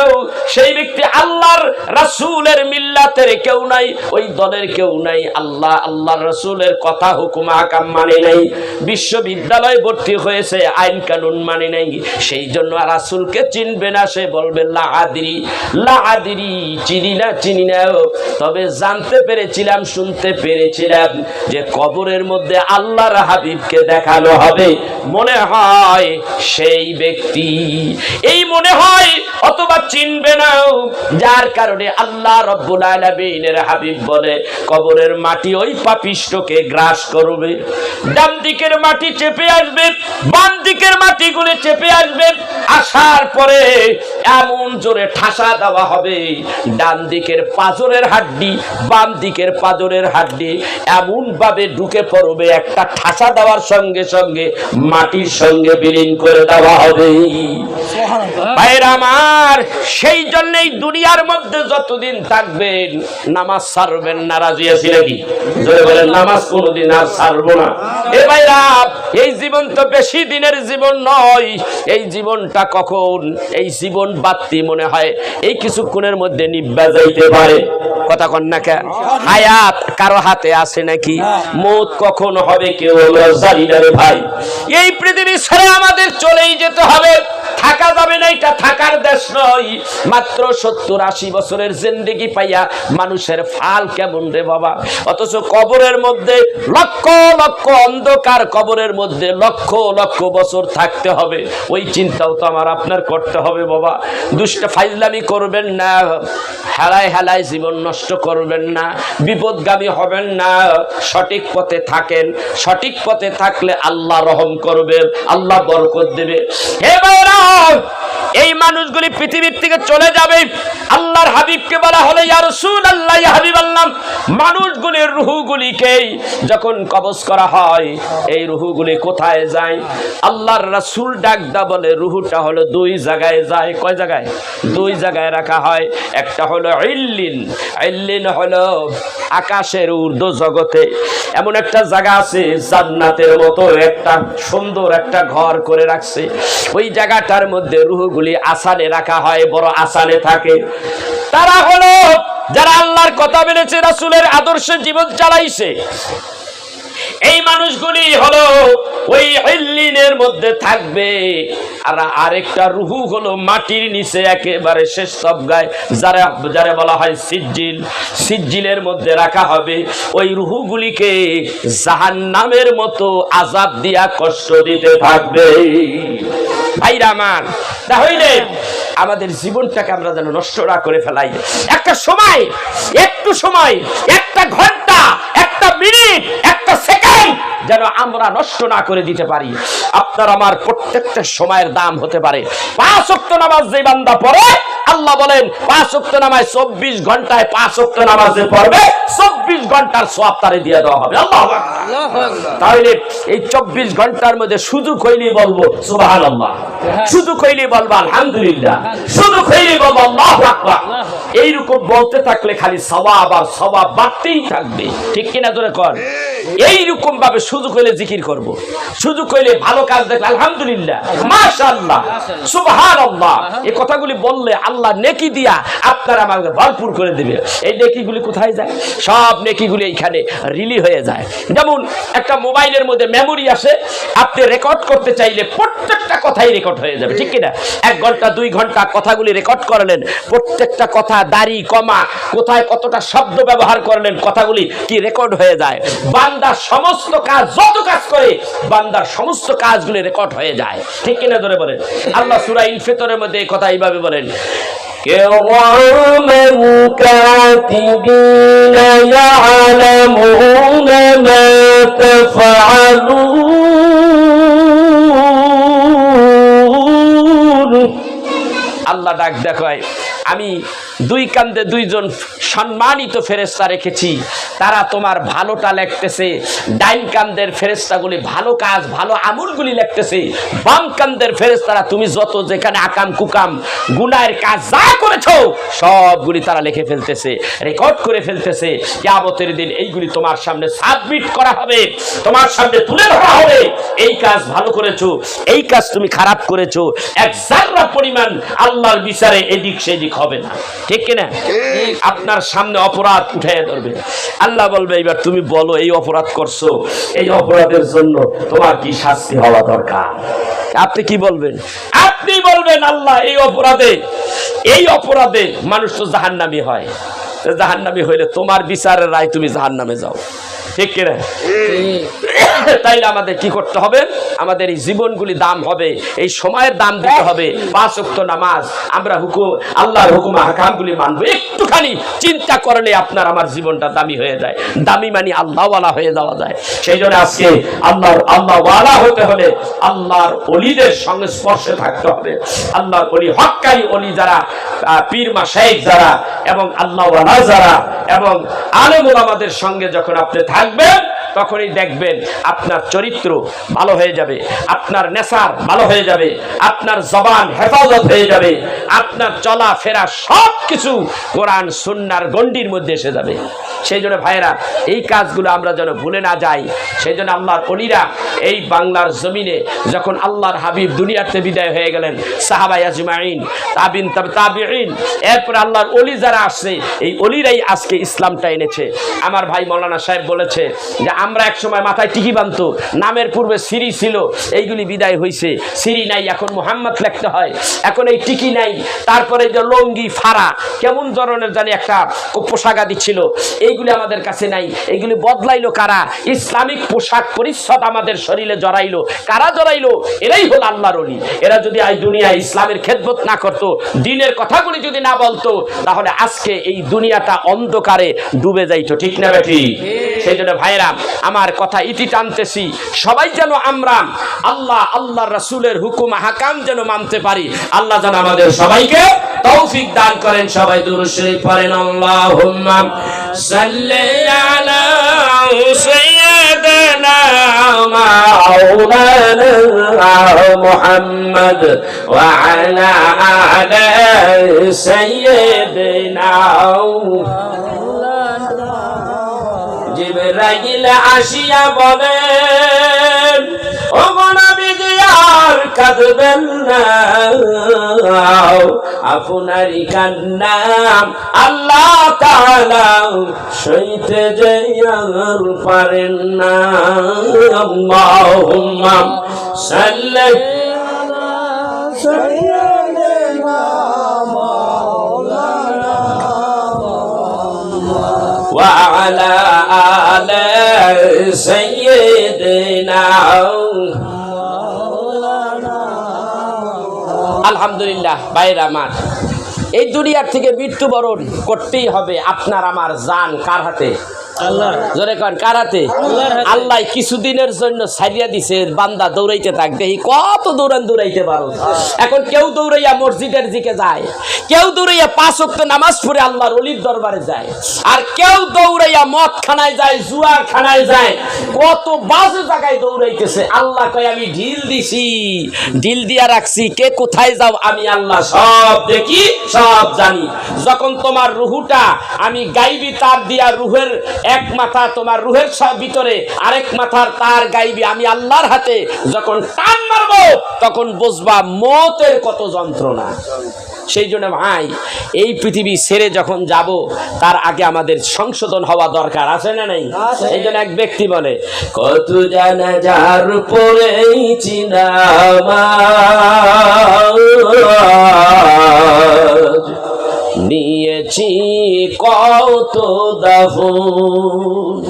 সেই ব্যক্তি আল্লাহর রাসূলের মিল্লাতের কেউ নাই, ওই দলের কেউ নাই, আল্লাহর রাসূলের কথা হুকুম আহকাম মানে নাই, বিশ্ববিদ্যালয়ে ভর্তি হয়েছে, আইন কানুন মানে নাই, সেই জন্য রাসূলকে চিনবে না। সে বলবে লা আদরি, লা আদরি, চিনি না, তবে জানতে পেরেছিলাম, শুনতে পেরেছিলাম যে কবরের মধ্যে আল্লাহর হাবিবকে দেখানো হবে। মনে হয় সেই ব্যক্তি, এই মনে হয়, অথবা চিনবে না, যার কারণে আল্লাহ রাব্বুল আলামিনের হাবিব বলে কবরের মাটি ওই পাপিষ্ঠকে গ্রাস করবে। ডান দিকের মাটি চেপে আসবে, বাম দিকের মাটিগুলো চেপে আসবে, আসার পরে এমন জোরে ঠাসা দেওয়া হবে, ডান দিকের পাজরের হাড্ডি, বাম দিকের পাজরের হাড্ডি এমন ভাবে ঢুকে পড়বে, একটা ঠাসা দেওয়ার সঙ্গে সঙ্গে মাটির সঙ্গে বিলীন করে দেওয়া হবে। ভাইরা আমার, সেই জন্যই দুনিয়ার মধ্যে যতদিন থাকবেন নামাজ ছাড়বেন না। রাজি আছি নাকি? জোরে বলেন, নামাজ কোনোদিন আর ছাড়বো না। এ ভাইরা, এই জীবন তো বেশি দিনের জীবন নয়। এই জীবনটা কখন, এই জীবন বাতি মনে হয় এই কিছুক্ষণের মধ্যে নিভা যাইতে পারে। কথা কন না কে? হায়াত কারো হাতে আছে নাকি? মৌত কখন হবে কেউ আমরা জানি না রে ভাই। ভাই, এই পৃথিবী ছেড়ে আমাদের চলেই যেতে হবে, থাকা যাবে না, এটা থাকার দেশ নয়। মাত্র 70-80 বছরের জিন্দেগি পাইয়া মানুষের ফাল কেমন রে বাবা। অথচ কবরের মধ্যে লক্ষ লক্ষ অন্ধকার, কবরের মধ্যে লক্ষ লক্ষ বছর থাকতে হবে। ওই চিন্তাও তো আমার আপনার করতে হবে বাবা। দুষ্ট ফাইজলামি করবেন না, হেলায় হেলায় জীবন নষ্ট করবেন না, বিপদগামী হবেন না, সঠিক পথে থাকেন। সঠিক পথে থাকলে আল্লাহ রহম করবে, আল্লাহ বরকত দেবে। হে ভাইরা, এই মানুষগুলি পৃথিবীর থেকে চলে যাবে। আল্লাহর হাবিবকে বলা হলো, ইয়া রাসূলুল্লাহ, ইয়া হাবিবাল্লাহ, মানুষগুলির রূহগুলিকে যখন কবজ করা হয়, এই রূহগুলি কোথায় যায়? আল্লাহর রাসূল ডাকদা বলে, রূহটা হলো দুই জায়গায় যায়। কয় জায়গায়? দুই জায়গায় রাখা হয়। একটা হলো ইল্লিন। ইল্লিন হলো আকাশের ঊর্ধ্ব জগতে এমন একটা জায়গা আছে, জান্নাতের মতো একটা সুন্দর একটা ঘর করে রাখছে। ওই জায়গাটার মধ্যে রূহগুলি আসানে রাখা হয়, বড় আসানে থাকে। তারা হলো যারা আল্লাহর কথা মেনেছে, রাসূলের আদর্শে জীবন চালাইছে। এই মানুষগুলি হলো ওই ইল্লিনের মধ্যে থাকবে। আর আরেকটা রূহ হলো মাটির নিচে একেবারে শেষ সবগায়, যারা বলা হয় সিজ্জিল। সিজ্জিলের মধ্যে রাখা হবে। ওই রূহগুলিকে জাহান্নামের মতো আযাব দিয়া কষ্ট দিতে থাকবে। ভাইরা আমার, তাহলে আমাদের জীবনটাকে আমরা যেন নষ্ট না করে ফেলাই। একটা সময়, একটু সময়, একটা ঘন্টা, একটা মিনিট, একটা সেকেন্ড যেন আমরা নষ্ট না করে দিতে পারি। আপনার আমার প্রত্যেকটা সময়ের দাম হতে পারে। 5 ওয়াক্ত নামাজ যে বান্দা পড়ে, আল্লাহ বলেন 5 ওয়াক্ত নামাজ 24 ঘন্টায় 5 ওয়াক্ত নামাজে পড়বে, 24 ঘন্টার সওয়াব তারে দিয়ে দেওয়া হবে। আল্লাহু আকবার। তাহলে এই 24 ঘন্টার মধ্যে শুধু কইলেই বলবো সুবহানাল্লাহ, শুধু কইলেই বলবো আলহামদুলিল্লাহ, শুধু কইলেই বলবো আল্লাহু আকবার। এইরকম বলতে থাকলে খালি সওয়াব আর সওয়াব বাড়তেই থাকবে। ঠিক কিনা জোরে কর? এইরকম ভাবে শুধু কইলে জিকির করব, শুধু কইলে ভালো কাজ দেখলে আলহামদুলিল্লাহ, মাশাআল্লাহ, সুবহানাল্লাহ, এই কথাগুলি বললে আল্লাহ নেকি দিয়া আপনার আমাকে ভরপুর করে দিবে। এই নেকিগুলি কোথায় যায়? সব নেকিগুলি এইখানে রিলি হয়ে যায়। যেমন একটা মোবাইলের মধ্যে মেমোরি আসে, আপনি রেকর্ড করতে চাইলে প্রত্যেকটা কথাই রেকর্ড হয়ে যাবে। ঠিক কিনা? 1 ঘন্টা 2 ঘন্টা কথাগুলি রেকর্ড করলেন, প্রত্যেকটা কথা, দাড়ি কমা, কোথায় কতটা শব্দ ব্যবহার করলেন, কথাগুলি কি রেকর্ড হয়ে যায়। বান্দার সমস্ত কাজ, যত কাজ করে বান্দার সমস্ত কাজগুলি রেকর্ড হয়ে যায়। ঠিক কিনা ধরে বলেন? আল্লাহ সূরা ইনফিতরের মধ্যে এই কথা এইভাবে বলেন, কিরামান কাতিবিনা ইয়ালামুনা মা তাফআলুন। আল্লাহ ডাক দেখায়, আমি 2 কান্দে 2জন সম্মানিত ফেরেশতা রেখেছি, তারা তোমার ভালোটা লিখতেছে। ডাইন কান্দের ফেরেশতাগুলি ভালো কাজ, ভালো আমলগুলি লিখতেছে। বাম কান্দের ফেরেশতারা তুমি যত যেখানে আকাম কুকাম গুনাহের কাজ যা করেছো সবগুলি তারা লিখে ফেলতেছে, রেকর্ড করে ফেলতেছে। কিয়ামতের দিন এইগুলি তোমার সামনে সাবমিট করা হবে, তোমার সামনে তুলে ধরা হবে। এই কাজ ভালো করেছো, এই কাজ তুমি খারাপ করেছো, এক জাররা পরিমাণ আল্লাহর বিচারে এদিক সেদিক হবে না। ঠিক কিনা? আপনার সামনে অপরাধ উঠে ধরবে। আল্লাহ বলবে, এবার তুমি বলো এই অপরাধ করছো, এই অপরাধের জন্য তোমার কি শাস্তি হওয়া দরকার? আপনি কি বলবেন? আপনি বলবেন, আল্লাহ এই অপরাধে মানুষ তো জাহান্নামী হয়, জাহান্নামী হইলে তোমার বিচারের রায় তুমি জাহান্নামে যাও। ঠিক কিনা? তাইলে আমাদের কি করতে হবে? আমাদের এই জীবনগুলি দাম হবে, এই সময়ের দাম দিতে হবে। 5 ওয়াক্ত নামাজ আমরা আল্লাহর হুকুম হাকামগুলি মানবো। একটুখানি চিন্তা করলে আপনার আমার জীবনটা দামি হয়ে যায়। দামি মানে আল্লাহওয়ালা হয়ে যাওয়া যায়। সেই জন্য আজকে আল্লাহওয়ালা হতে হলে আল্লাহর ওলিদের সঙ্গে স্পর্শে থাকতে হবে। আল্লাহর ওলি, হক্কাই ওলি যারা, পীর মাশায়েখ যারা, এবং আল্লাহওয়ালা যারা, এবং আলেম ওলামাদের সঙ্গে যখন আপনি থাকবেন, তখনই দেখবেন আপনার চরিত্র ভালো হয়ে যাবে, আপনার নেশার ভালো হয়ে যাবে, আপনার জবান হেফাজত হয়ে যাবে, আপনার চলা ফেরা সব কিছু কোরআন সুন্নাহর গণ্ডির মধ্যে এসে যাবে। সেই জন্য ভাইয়েরা, এই কাজগুলো আমরা যেন ভুলে না যাই। সেই জন্য আল্লাহর ওলিরা এই বাংলার জমিনে যখন আল্লাহর হাবিব দুনিয়াতে বিদায় হয়ে গেলেন, সাহাবায়ে আজমাইন, তাবিঈন, এরপর আল্লাহর ওলি যারা আসছে, এই ওলিরাই আজকে ইসলামটা এনেছে। আমার ভাই মাওলানা সাহেব বলেছে যে আমরা এক সময় মাথায় টিকি বানতো, নামের পূর্বে সিরি ছিল, এইগুলি বিদায় হয়েছে, সিরি নাই, এখন মোহাম্মদ লিখতে হয়, এখন এই টিকি নাই। তারপরে যে লঙ্গি ফাড়া কেমন ধরনের জানি একটা পোশাক আদি ছিল, এইগুলি আমাদের কাছে নাই। এইগুলি বদলাইলো কারা? ইসলামিক পোশাক পরিচ্ছদ আমাদের শরীরে জড়াইলো কারা? জড়াইলো এরাই হল আল্লাহর ওলি। এরা যদি আজ দুনিয়ায় ইসলামের খেদমত না করতো, দিনের কথাগুলি যদি না বলতো, তাহলে আজকে এই দুনিয়াটা অন্ধকারে ডুবে যাইতো। ঠিক না বেঠি? সেই জন্য ভাইরা আমার কথা ইতি টানতেছি, সবাই যেন আমরা আল্লাহর রাসূলের হুকুম হাকাম যেন মানতে পারি। আল্লাহ যেন আমাদের সবাইকে তৌফিক দান করেন। সবাই দুরূদ শরীফ পড়েন। আল্লাহুম্মা সাল্লি আলা সাইয়্যিদিনা মাওলানা মুহাম্মদ ওয়া আলা আলি সাইয়্যিদিনা। জিবরাইল আসিয়া বলেন, ও নবীজি আর কাঁদবেন না, আপনারই কান্না আল্লাহ তাআলা সইতে যাইয়ার পারেন না। আল্লাহুম্মা সাল্লি আলা সাইয়্যিদিনা মাওলানা ওয়া আলা আলি সাইয়্যিদিনা। আলহামদুলিল্লাহ ভাইরা আমার, এই দুনিয়ার থেকে মৃত্যুবরণ করতেই হবে। আপনার আমার জান কার হাতে? জোরে কন, কার হাতে? আল্লাহ কিছুদিনের জন্য ছাড়িয়া দিছে, বান্দা দৌড়াইতে থাক, দেখি কত দৌড়াইতে পারো। এখন কেউ দৌড়াইয়া মসজিদের দিকে যায়, কেউ দৌড়াইয়া 5 ওয়াক্ত নামাজ পড়ে আল্লাহর ওলির দরবারে যায়, আর কেউ দৌড়াইয়া মদ খানায় যায়, জুয়ার খানায় যায়, কত বাজে জায়গায় দৌড়াইতেছে। আল্লাহ কয় আমি ঢিল দিছি, ঢিল দিয়া রাখছি, কে কোথায় যাও আমি আল্লাহ সব দেখি, সব জানি। যখন তোমার রুহুটা আমি গাইবি তার দিয়া, রুহের এক মাথা তোমার রুহের ভিতরে, আরেক মাথার তার গাইবি আমি আল্লাহর হাতে, যখন টান মারবো তখন বুঝবা মতের কত যন্ত্রণা। সেই জন্য ভাই, এই পৃথিবী ছেড়ে যখন যাব, তার আগে আমাদের সংশোধন হওয়া দরকার, আছে না নাই? এই জন্য এক ব্যক্তি বলে, কত জানাজার পড়েছি নামাজ, নিয়েছি কত দাফন,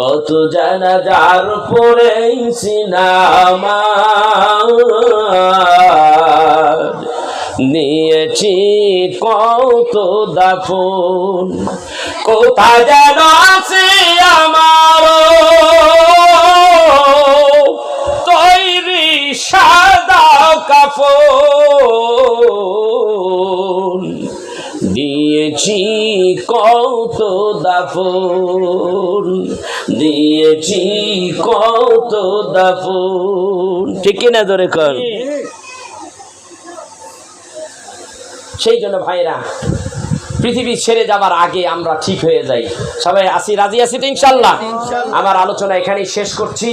কত জানাজার পড়েছি নামাজ, নিয়েছি কত দাফন, কোথায় যেন আছে আমার তৈরি সাদা কাফন, দিয়েছি কত দাফন, দিয়েছি কত দাফন। ঠিক কিনা ধরে কর? সেই জন্য ভাইরা, পৃথিবী ছেড়ে যাবার আগে আমরা ঠিক হয়ে যাই। সবাই আসি, রাজি আছি তো ইনশাআল্লাহ? আমার আলোচনা এখানেই শেষ করছি।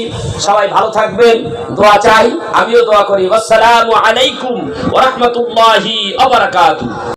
সবাই ভালো থাকবেন, দোয়া চাই, আমিও দোয়া করি। আসসালামু আলাইকুম ওয়া রাহমাতুল্লাহি ওয়া বারাকাতুহু।